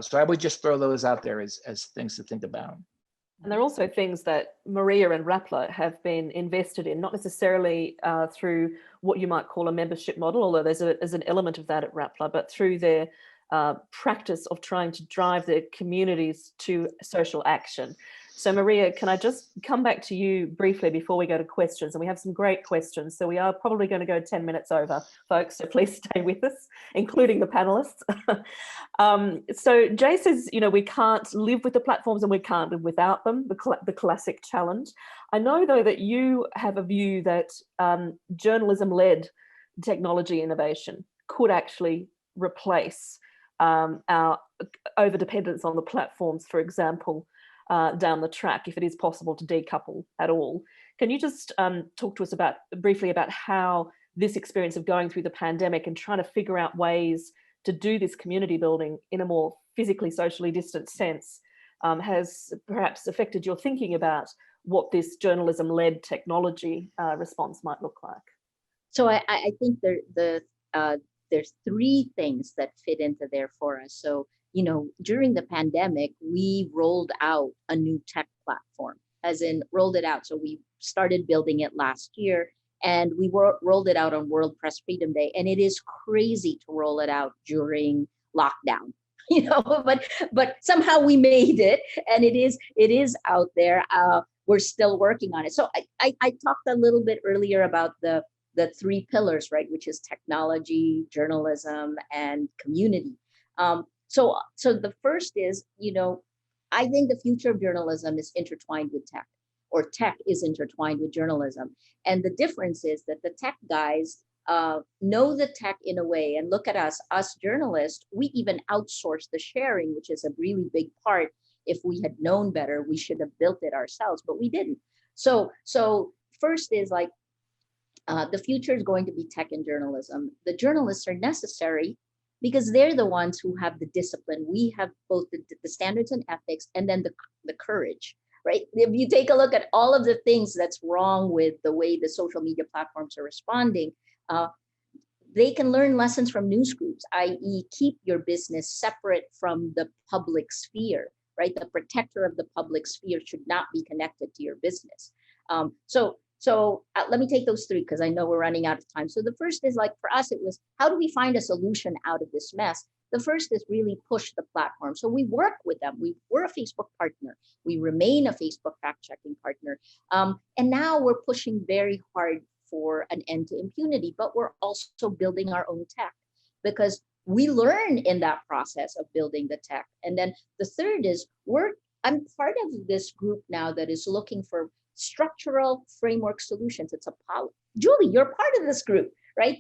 So I would just throw those out there as things to think about. And there are also things that Maria and Rappler have been invested in, not necessarily through what you might call a membership model, although there's an element of that at Rappler, but through their practice of trying to drive their communities to social action. So Maria, can I just come back to you briefly before we go to questions? And we have some great questions. So we are probably going to go 10 minutes over, folks. So please stay with us, including the panelists. So Jay says, we can't live with the platforms and we can't live without them, the classic challenge. I know, though, that you have a view that journalism-led technology innovation could actually replace our over-dependence on the platforms, for example, down the track, if it is possible to decouple at all. Can you just talk to us briefly about how this experience of going through the pandemic and trying to figure out ways to do this community building in a more physically, socially distant sense has perhaps affected your thinking about what this journalism-led technology response might look like? So I think there's three things that fit into there for us. So during the pandemic, we rolled out a new tech platform, as in rolled it out. So we started building it last year and we rolled it out on World Press Freedom Day. And it is crazy to roll it out during lockdown, but somehow we made it, and it is out there. We're still working on it. So I talked a little bit earlier about the three pillars, right, which is technology, journalism, and community. So the first is, I think the future of journalism is intertwined with tech, or tech is intertwined with journalism. And the difference is that the tech guys know the tech in a way, and look at us journalists, we even outsource the sharing, which is a really big part. If we had known better, we should have built it ourselves, but we didn't. So first is like, the future is going to be tech and journalism. The journalists are necessary because they're the ones who have the discipline. We have both the standards and ethics, and then the courage, right? If you take a look at all of the things that's wrong with the way the social media platforms are responding, they can learn lessons from news groups, i.e. keep your business separate from the public sphere, right? The protector of the public sphere should not be connected to your business. So let me take those three because I know we're running out of time. So the first is, like, for us, it was, how do we find a solution out of this mess? The first is really push the platform. So we work with them. We're a Facebook partner. We remain a Facebook fact-checking partner. And now we're pushing very hard for an end to impunity, but we're also building our own tech because we learn in that process of building the tech. And then the third is I'm part of this group now that is looking for structural framework solutions. It's Julie, you're part of this group, right?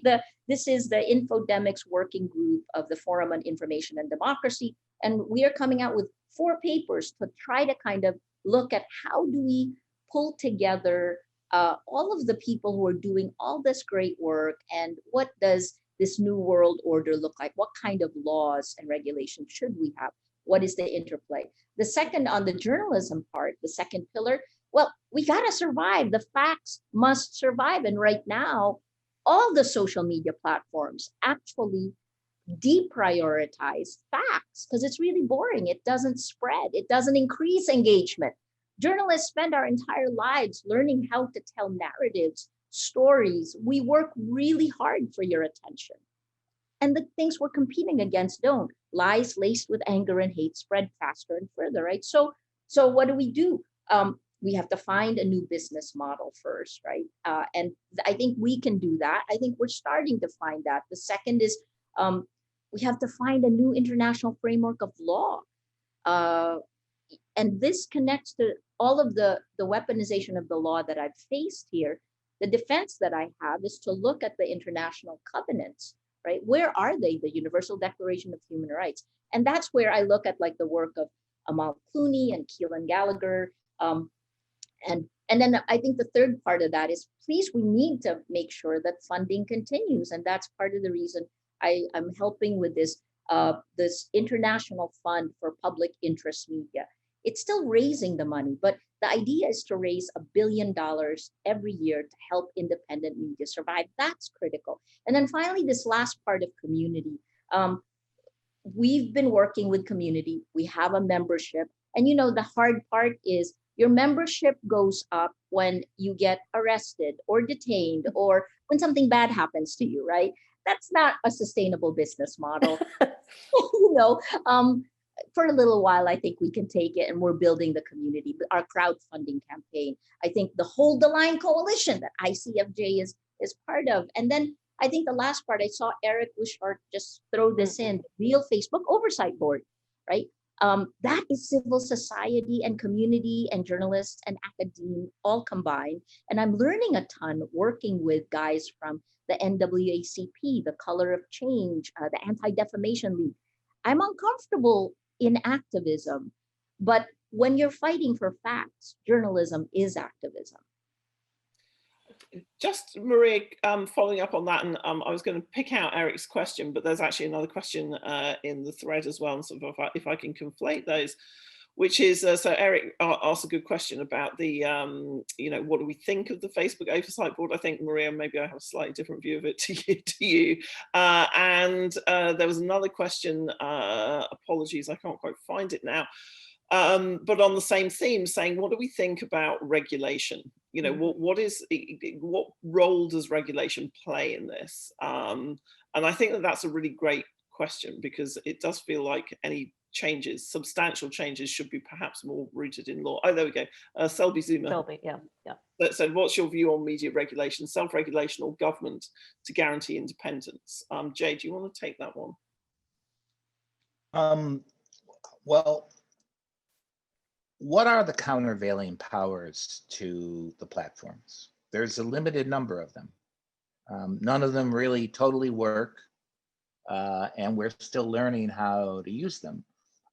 This is the Infodemics working group of the Forum on Information and Democracy. And we are coming out with 4 papers to try to kind of look at how do we pull together all of the people who are doing all this great work, and what does this new world order look like? What kind of laws and regulations should we have? What is the interplay? The second, on the journalism part, the second pillar, Well, we got to survive. The facts must survive. And right now, all the social media platforms actually deprioritize facts because it's really boring. It doesn't spread, it doesn't increase engagement. Journalists spend our entire lives learning how to tell narratives, stories. We work really hard for your attention. And the things we're competing against don't. Lies laced with anger and hate spread faster and further, right? So what do? We have to find a new business model first, right? And I think we can do that. I think we're starting to find that. The second is we have to find a new international framework of law. And this connects to all of the weaponization of the law that I've faced here. The defense that I have is to look at the international covenants, right? Where are they? The Universal Declaration of Human Rights. And that's where I look at like the work of Amal Clooney and Keelan Gallagher. And then I think the third part of that is, please, we need to make sure that funding continues. And that's part of the reason I'm helping with this international fund for public interest media. It's still raising the money, but the idea is to raise $1 billion every year to help independent media survive. That's critical. And then finally, this last part of community. We've been working with community. We have a membership. And the hard part is your membership goes up when you get arrested or detained or when something bad happens to you, right? That's not a sustainable business model. For a little while, I think we can take it, and we're building the community, our crowdfunding campaign. I think the Hold the Line coalition that ICFJ is part of. And then I think the last part, I saw Eric Wishart just throw this in, Real Facebook Oversight Board, right? That is civil society and community and journalists and academia all combined. And I'm learning a ton working with guys from the NAACP, the Color of Change, the Anti-Defamation League. I'm uncomfortable in activism, but when you're fighting for facts, journalism is activism. Just Maria, following up on that, and I was going to pick out Eric's question, but there's actually another question in the thread as well, and so if I can conflate those, which is, so Eric asked a good question about the, what do we think of the Facebook Oversight Board? I think, Maria, maybe I have a slightly different view of it to you. And there was another question, apologies, I can't quite find it now, but on the same theme, saying, what do we think about regulation? What role does regulation play in this? And I think that's a really great question, because it does feel like any changes, substantial changes, should be perhaps more rooted in law. Oh, there we go. Selby Zuma. Selby, yeah. So what's your view on media regulation, self-regulation, or government to guarantee independence? Jay, do you want to take that one? Well, what are the countervailing powers to the platforms? There's a limited number of them. None of them really totally work, and we're still learning how to use them.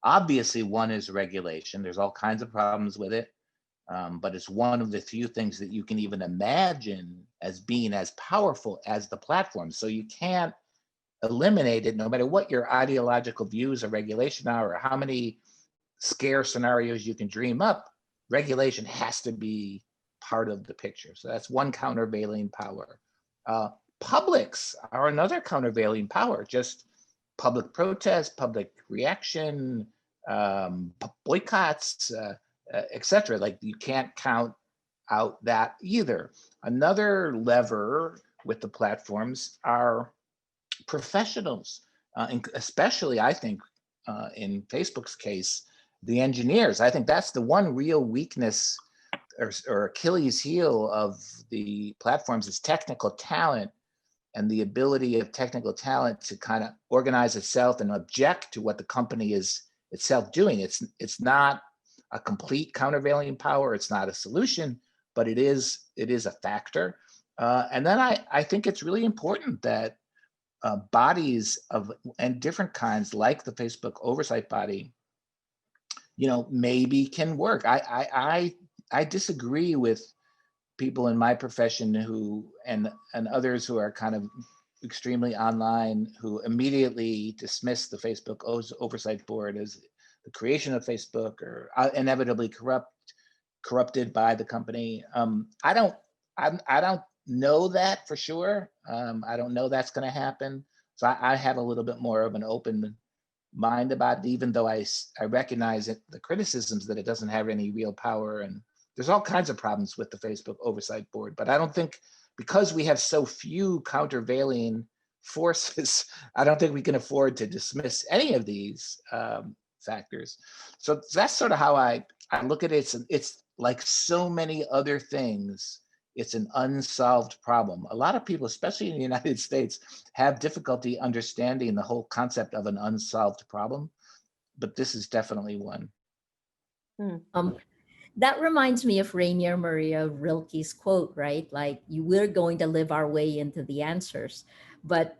Obviously, one is regulation. There's all kinds of problems with it, but it's one of the few things that you can even imagine as being as powerful as the platform. So you can't eliminate it, no matter what your ideological views of regulation are, or how many scare scenarios you can dream up. Regulation has to be part of the picture. So that's one countervailing power. Publics are another countervailing power, just public protest, public reaction, boycotts, etc. Like, you can't count out that either. Another lever with the platforms are professionals, and especially, I think, in Facebook's case, the engineers. I think that's the one real weakness or Achilles heel of the platforms, is technical talent, and the ability of technical talent to kind of organize itself and object to what the company is itself doing. It's not a complete countervailing power. It's not a solution, but it is a factor. And then I think it's really important that bodies and different kinds, like the Facebook oversight body, maybe can work. I disagree with people in my profession and others who are kind of extremely online, who immediately dismiss the Facebook Oversight Board as the creation of Facebook, or inevitably corrupted by the company. I don't know that for sure. I don't know that's going to happen. So I have a little bit more of an open mind about it, even though I recognize it, the criticisms that it doesn't have any real power, and there's all kinds of problems with the Facebook Oversight Board. But I don't think, because we have so few countervailing forces, I don't think we can afford to dismiss any of these factors. So that's sort of how I look at it. It's like so many other things. It's an unsolved problem. A lot of people, especially in the United States, have difficulty understanding the whole concept of an unsolved problem, but this is definitely one. That reminds me of Rainier Maria Rilke's quote, right? Like, we're going to live our way into the answers. But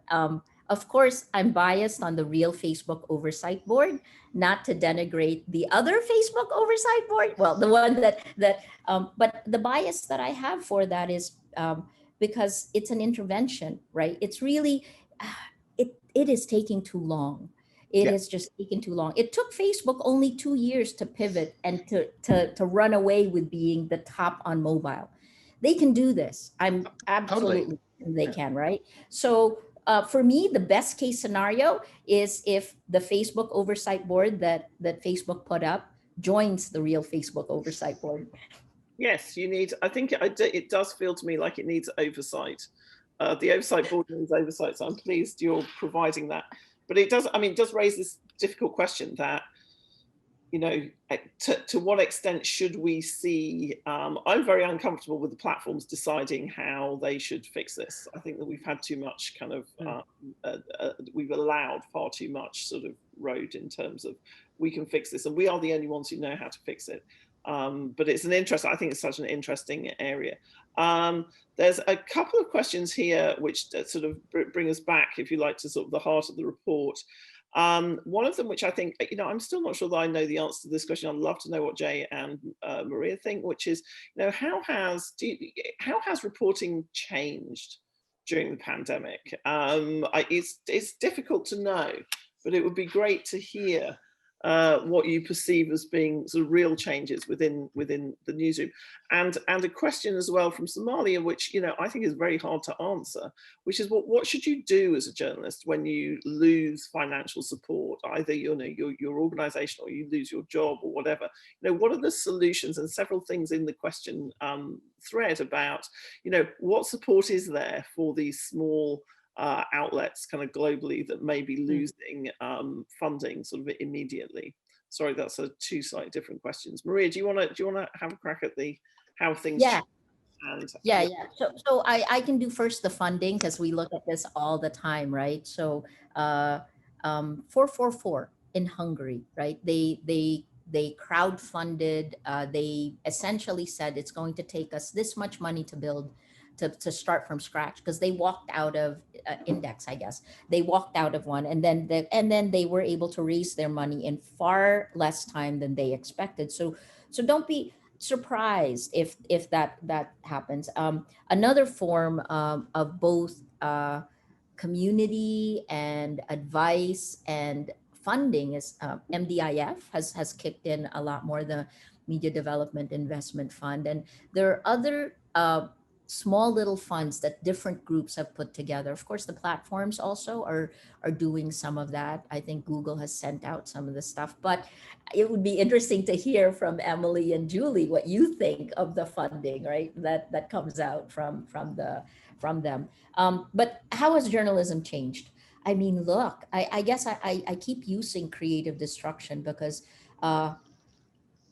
of course, I'm biased on the real Facebook Oversight Board, not to denigrate the other Facebook Oversight Board. Well, the one but the bias that I have for that is because it's an intervention, right? It's really, it is taking too long. It has just taken too long. It took Facebook only 2 years to pivot and to run away with being the top on mobile. They can do this. I'm absolutely they can, right? So for me, the best case scenario is if the Facebook Oversight Board that Facebook put up joins the real Facebook Oversight Board. Yes, you need, I think it does feel to me like it needs oversight. The Oversight Board needs oversight, so I'm pleased you're providing that. But it does, I mean, it does raise this difficult question that, you know, to what extent should we see, I'm very uncomfortable with the platforms deciding how they should fix this. I think that we've had too much kind of, we've allowed far too much sort of road in terms of we can fix this and we are the only ones who know how to fix it. But it's an interest, I think it's such an interesting area. There's a couple of questions here which sort of bring us back, if you like, to sort of the heart of the report. One of them, which I think, you know, I'm still not sure that I know the answer to this question. I'd love to know what Jay and Maria think, which is, you know, how has reporting changed during the pandemic? It's difficult to know, but it would be great to hear what you perceive as being sort of real changes within the newsroom, and a question as well from Somalia, which, you know, I think is very hard to answer, which is what should you do as a journalist when you lose financial support, either, you know, your organization, or you lose your job or whatever. You know, what are the solutions? And several things in the question thread about, you know, what support is there for these small outlets kind of globally that may be losing funding sort of immediately. Sorry, that's two slightly different questions. Maria, do you want to have a crack at how things? Yeah. So I can do first the funding, because we look at this all the time, right? So 444 in Hungary, right? They crowdfunded. They essentially said it's going to take us this much money to build, to start from scratch, because they walked out of Index, I guess. They walked out of one, and then they were able to raise their money in far less time than they expected. So don't be surprised if that happens. Another form of both community and advice and funding is MDIF has kicked in a lot more, the Media Development Investment Fund, and there are other small little funds that different groups have put together. Of course, the platforms also are doing some of that. I think Google has sent out some of the stuff, but it would be interesting to hear from Emily and Julie what you think of the funding, right? That comes out from them. But how has journalism changed? I mean, look, I guess I keep using creative destruction because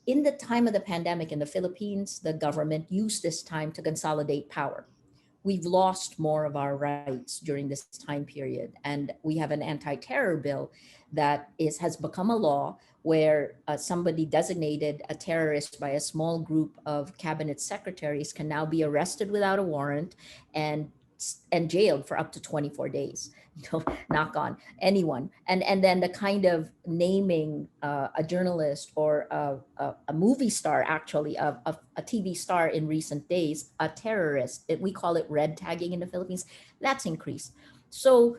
in the time of the pandemic in the Philippines, the government used this time to consolidate power. We've lost more of our rights during this time period. And we have an anti-terror bill that has become a law where somebody designated a terrorist by a small group of cabinet secretaries can now be arrested without a warrant and jailed for up to 24 days. Knock on anyone. And then the kind of naming a journalist or a movie star, actually a TV star in recent days, a terrorist, we call it red tagging in the Philippines, that's increased. So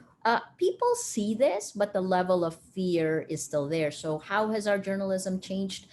people see this, but the level of fear is still there. So how has our journalism changed?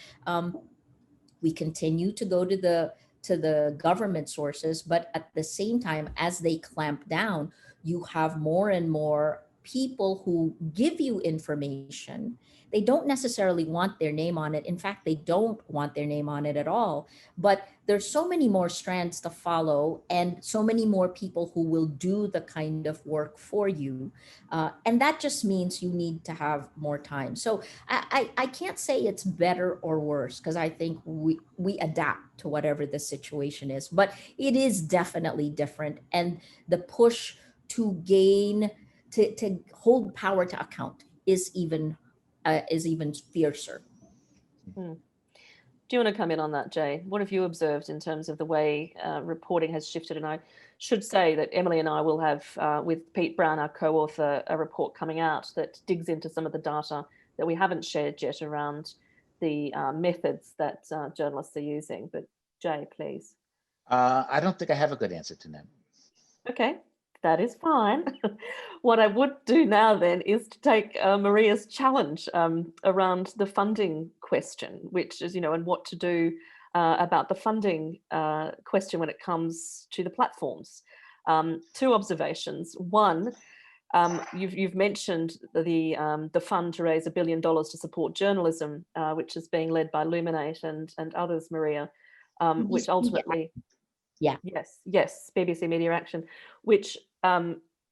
We continue to go to the government sources, but at the same time, as they clamp down, you have more and more people who give you information. They don't necessarily want their name on it. In fact, they don't want their name on it at all. But there's so many more strands to follow and so many more people who will do the kind of work for you. And that just means you need to have more time. So I can't say it's better or worse, because I think we adapt to whatever the situation is. But it is definitely different. And the push to gain, to hold power to account is even fiercer. Do you want to come in on that, Jay? What have you observed in terms of the way reporting has shifted? And I should say that Emily and I will have, with Pete Brown, our co-author, a report coming out that digs into some of the data that we haven't shared yet around the methods that journalists are using. But Jay, please. I don't think I have a good answer to that. Okay, that is fine. What I would do now then is to take Maria's challenge around the funding question, which is, and what to do about the funding question when it comes to the platforms. Two observations. One, you've mentioned the fund to raise $1 billion to support journalism, which is being led by Luminate and others, Maria, which ultimately... Yeah. Yes, BBC Media Action, which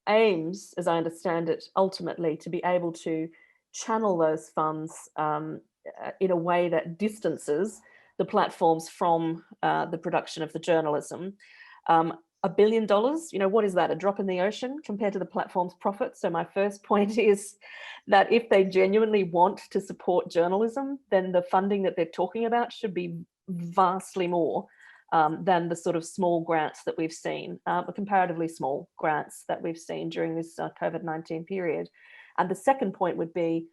aims, as I understand it, ultimately to be able to channel those funds in a way that distances the platforms from the production of the journalism. $1 billion, what is that? A drop in the ocean compared to the platform's profit? So my first point is that if they genuinely want to support journalism, then the funding that they're talking about should be vastly more than the sort of small grants that we've seen, comparatively small grants that we've seen during this COVID-19 period. And the second point would be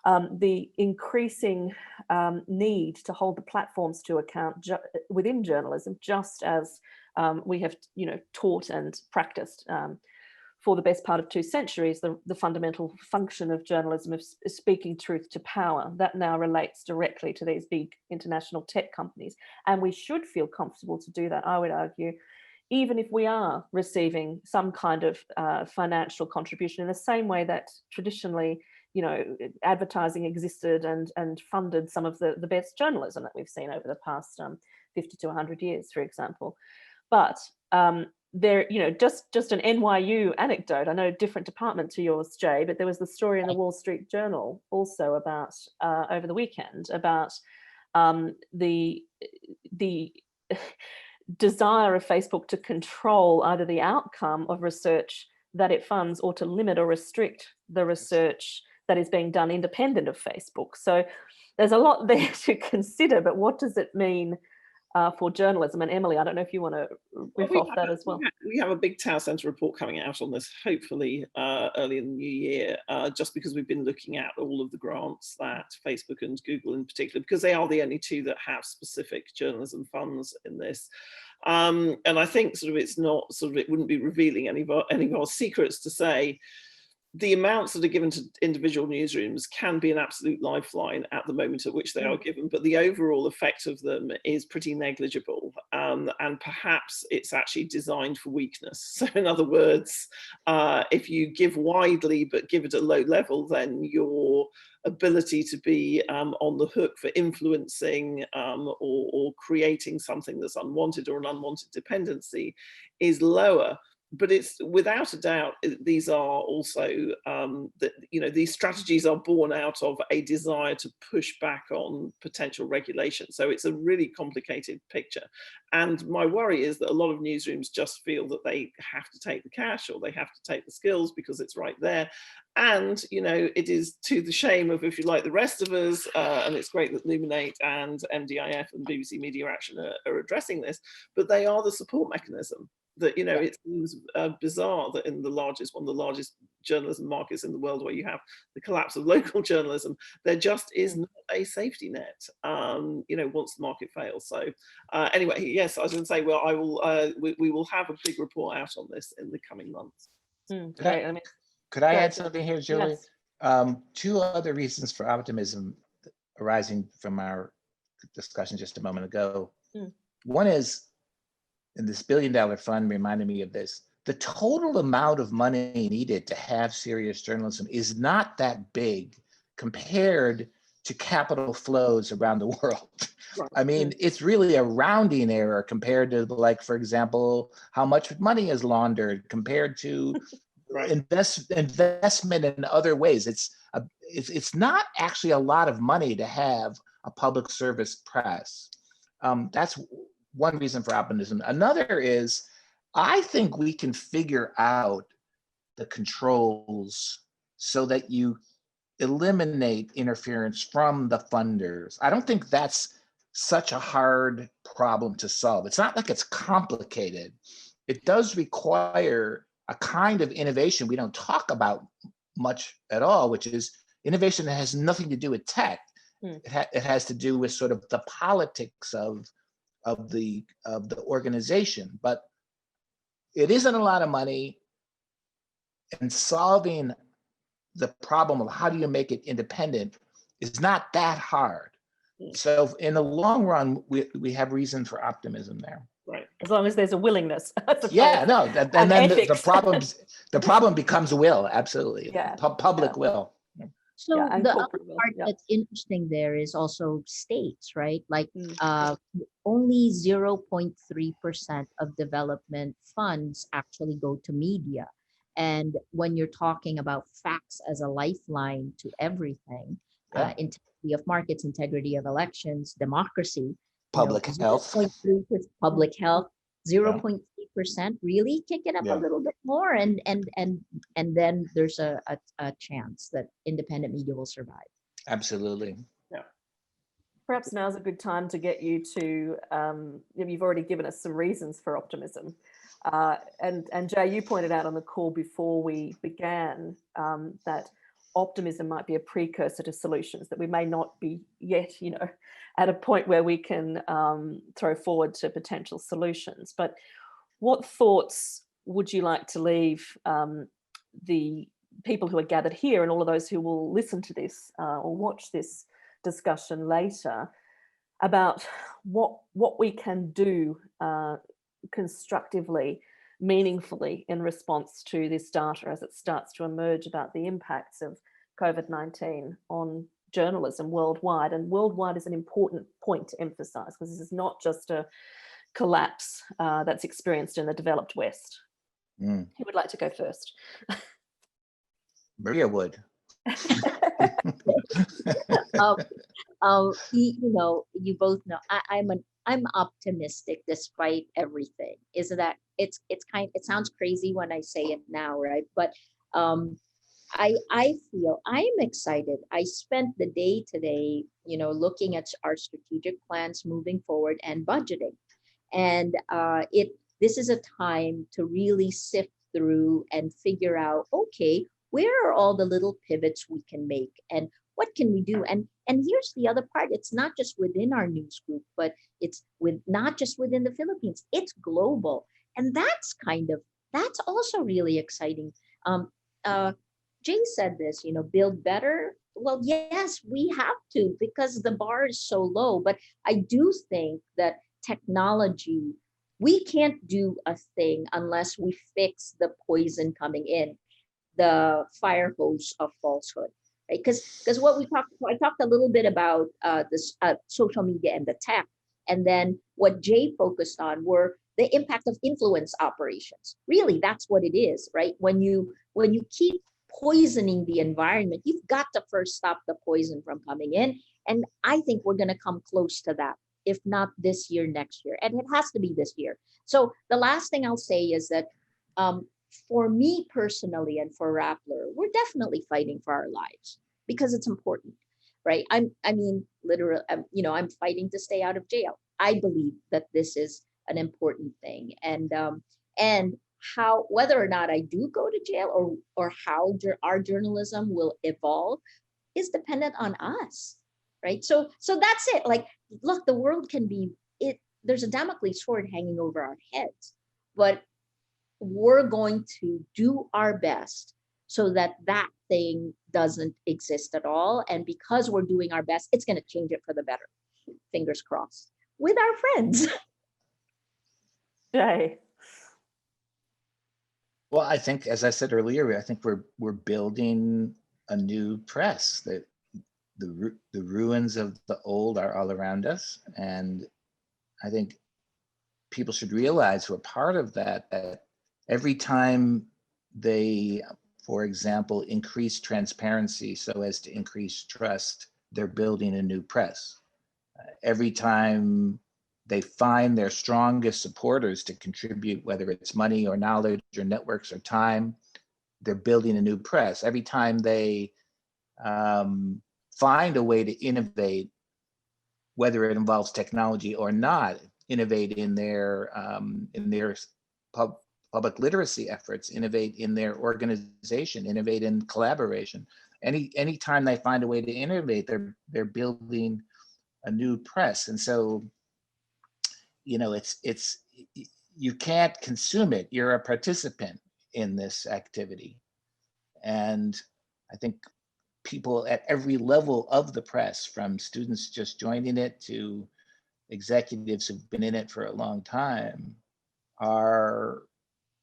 the increasing need to hold the platforms to account within journalism, just as we have, taught and practiced for the best part of 2 centuries, the fundamental function of journalism is speaking truth to power. That now relates directly to these big international tech companies. And we should feel comfortable to do that, I would argue, even if we are receiving some kind of financial contribution in the same way that traditionally, advertising existed and funded some of the best journalism that we've seen over the past 50 to 100 years, for example. But there, just an NYU anecdote. I know, different department to yours, Jay, but there was the story in the Wall Street Journal also about over the weekend about the desire of Facebook to control either the outcome of research that it funds or to limit or restrict the research that is being done independent of Facebook. So there's a lot there to consider, but what does it mean for journalism? And Emily, I don't know if you want to riff off that as well. We have a big Tower Centre report coming out on this, hopefully early in the new year, just because we've been looking at all of the grants that Facebook and Google in particular, because they are the only two that have specific journalism funds in this. And I think it wouldn't be revealing any of our secrets to say the amounts that are given to individual newsrooms can be an absolute lifeline at the moment at which they are given, but the overall effect of them is pretty negligible. And perhaps it's actually designed for weakness. So in other words, if you give widely but give it a low level, then your ability to be on the hook for influencing or creating something that's unwanted or an unwanted dependency is lower. But it's without a doubt, these are also, these strategies are born out of a desire to push back on potential regulation. So it's a really complicated picture. And my worry is that a lot of newsrooms just feel that they have to take the cash or they have to take the skills because it's right there. And, it is to the shame of, if you like, the rest of us, and it's great that Luminate and MDIF and BBC Media Action are addressing this, but they are the support mechanism. That, it seems bizarre that in one of the largest journalism markets in the world, where you have the collapse of local journalism, there just is not a safety net, once the market fails. So anyway, yes, I was going to say, well, I will. We will have a big report out on this in the coming months. Could I add something here, Julie? Yes. 2 other reasons for optimism arising from our discussion just a moment ago. Mm. One is, and this $1 billion fund reminded me of this, the total amount of money needed to have serious journalism is not that big compared to capital flows around the world. Right. I mean, it's really a rounding error compared to, like, for example, how much money is laundered compared to Right. investment in other ways. It's not actually a lot of money to have a public service press. That's one reason for optimism. Another is, I think we can figure out the controls so that you eliminate interference from the funders. I don't think that's such a hard problem to solve. It's not like it's complicated. It does require a kind of innovation we don't talk about much at all, which is innovation that has nothing to do with tech. It has to do with sort of the politics of the organization. But it isn't a lot of money, and solving the problem of how do you make it independent is not that hard. So in the long run, we have reason for optimism there. Right. As long as there's a willingness. Yeah, no, and then ethics. the problem becomes will, absolutely. Yeah. Public will. So Yeah, and the other corporate will, part yeah. that's interesting there is also states, right? Like Mm. only 0.3% of development funds actually go to media. And when you're talking about facts as a lifeline to everything, Yeah. integrity of markets, integrity of elections, democracy, Public health. 0.3% public health, 0.3%, really kick it up Yeah. a little bit more, and then there's a chance that independent media will survive. Absolutely. Perhaps now's a good time to get you to, you've already given us some reasons for optimism. And Jay, you pointed out on the call before we began that optimism might be a precursor to solutions, that we may not be yet, at a point where we can throw forward to potential solutions. But what thoughts would you like to leave the people who are gathered here and all of those who will listen to this or watch this discussion later about what we can do constructively, meaningfully in response to this data as it starts to emerge about the impacts of COVID-19 on journalism worldwide? And worldwide is an important point to emphasize, because this is not just a collapse that's experienced in the developed West. Who would like to go first? Maria would. You both know I'm optimistic despite everything. Is that it sounds crazy when I say it now, right? But I feel I'm excited. I spent the day today, looking at our strategic plans moving forward and budgeting, and this is a time to really sift through and figure out, okay, where are all the little pivots we can make, and what can we do? And here's the other part. It's not just within our news group, but it's not just within the Philippines. It's global, and that's also really exciting. Jay said this, build better. Well, yes, we have to, because the bar is so low. But I do think that technology, we can't do a thing unless we fix the poison coming in, the fire hose of falsehood, right? Because what I talked a little bit about this social media and the tech, and then what Jay focused on were the impact of influence operations. Really, that's what it is, right? When you keep poisoning the environment, you've got to first stop the poison from coming in. And I think we're going to come close to that, if not this year, next year. And it has to be this year. So the last thing I'll say is that for me personally and for Rappler, we're definitely fighting for our lives because it's important, right? I'm fighting to stay out of jail. I believe that this is an important thing. And how, whether or not I do go to jail or how our journalism will evolve is dependent on us, right? So that's it. Like, look, the world can be it. There's a Damocles sword hanging over our heads, but we're going to do our best so that thing doesn't exist at all. And because we're doing our best, it's going to change it for the better. fingers crossed, with our friends. Jay. Well, I think, as I said earlier, I think we're building a new press. That the ruins of the old are all around us, and I think people should realize who are part of that, that every time they, for example, increase transparency so as to increase trust, they're building a new press. Every time they find their strongest supporters to contribute, whether it's money or knowledge or networks or time, they're building a new press. Every time they find a way to innovate, whether it involves technology or not, innovate in their public literacy efforts, innovate in their organization, innovate in collaboration. Any time they find a way to innovate, they're building a new press. And so, you know, it's you can't consume it. You're a participant in this activity. And I think people at every level of the press, from students just joining it to executives who've been in it for a long time, are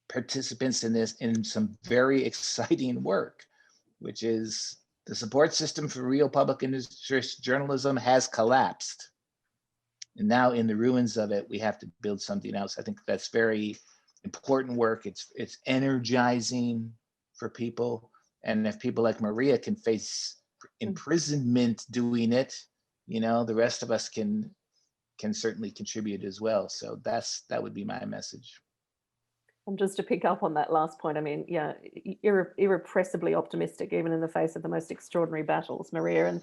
participants in this, in some very exciting work, which is the support system for real public interest journalism has collapsed. And now in the ruins of it, we have to build something else. I think that's very important work. It's energizing for people. And if people like Maria can face imprisonment doing it, you know, the rest of us can certainly contribute as well. So that would be my message. And just to pick up on that last point, I mean, yeah, irrepressibly optimistic, even in the face of the most extraordinary battles. Maria and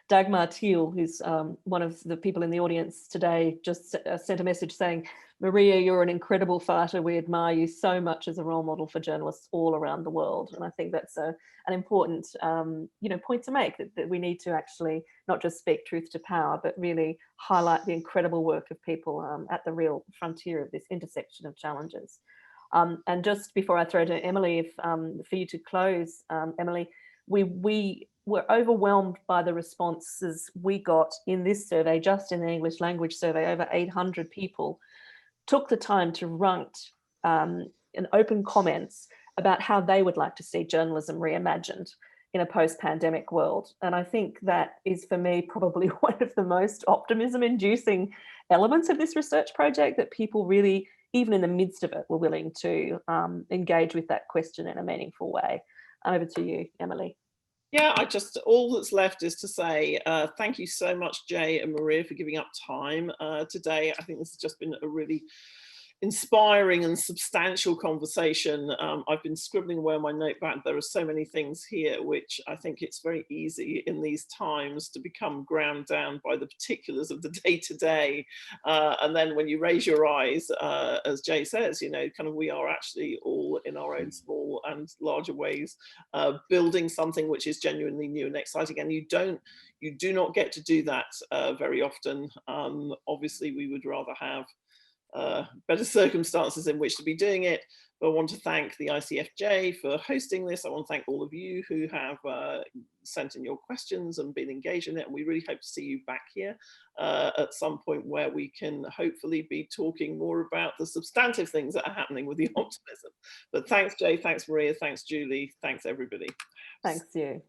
Dagmar Thiel, who's one of the people in the audience today, just sent a message saying, Maria, you're an incredible fighter. We admire you so much as a role model for journalists all around the world. And I think that's an important point to make, that we need to actually not just speak truth to power, but really highlight the incredible work of people at the real frontier of this intersection of challenges. And just before I throw to Emily, for you to close, Emily, we were overwhelmed by the responses we got in this survey. Just in the English language survey, over 800 people took the time to write and open comments about how they would like to see journalism reimagined in a post-pandemic world. And I think that is, for me, probably one of the most optimism-inducing elements of this research project, that people really, even in the midst of it, were willing to engage with that question in a meaningful way. Over to you, Emily. Yeah, all that's left is to say thank you so much, Jay and Maria, for giving up time today. I think this has just been a really inspiring and substantial conversation. I've been scribbling away on my notepad. There are so many things here which I think it's very easy in these times to become ground down by the particulars of the day-to-day. And then when you raise your eyes, as Jay says, you know, kind of we are actually all in our own small and larger ways building something which is genuinely new and exciting. And you do not get to do that very often. Obviously, we would rather have better circumstances in which to be doing it. But I want to thank the ICFJ for hosting this. I want to thank all of you who have sent in your questions and been engaged in it. And we really hope to see you back here at some point where we can hopefully be talking more about the substantive things that are happening with the optimism. But thanks, Jay, thanks, Maria, thanks, Julie, thanks, everybody. Thanks, you.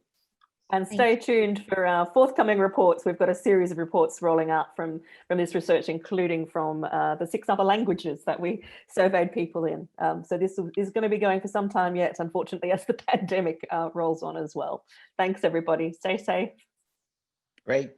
And stay tuned for our forthcoming reports. We've got a series of reports rolling out from this research, including from the 6 other languages that we surveyed people in. So this is going to be going for some time yet, unfortunately, as the pandemic rolls on as well. Thanks, everybody. Stay safe. Great.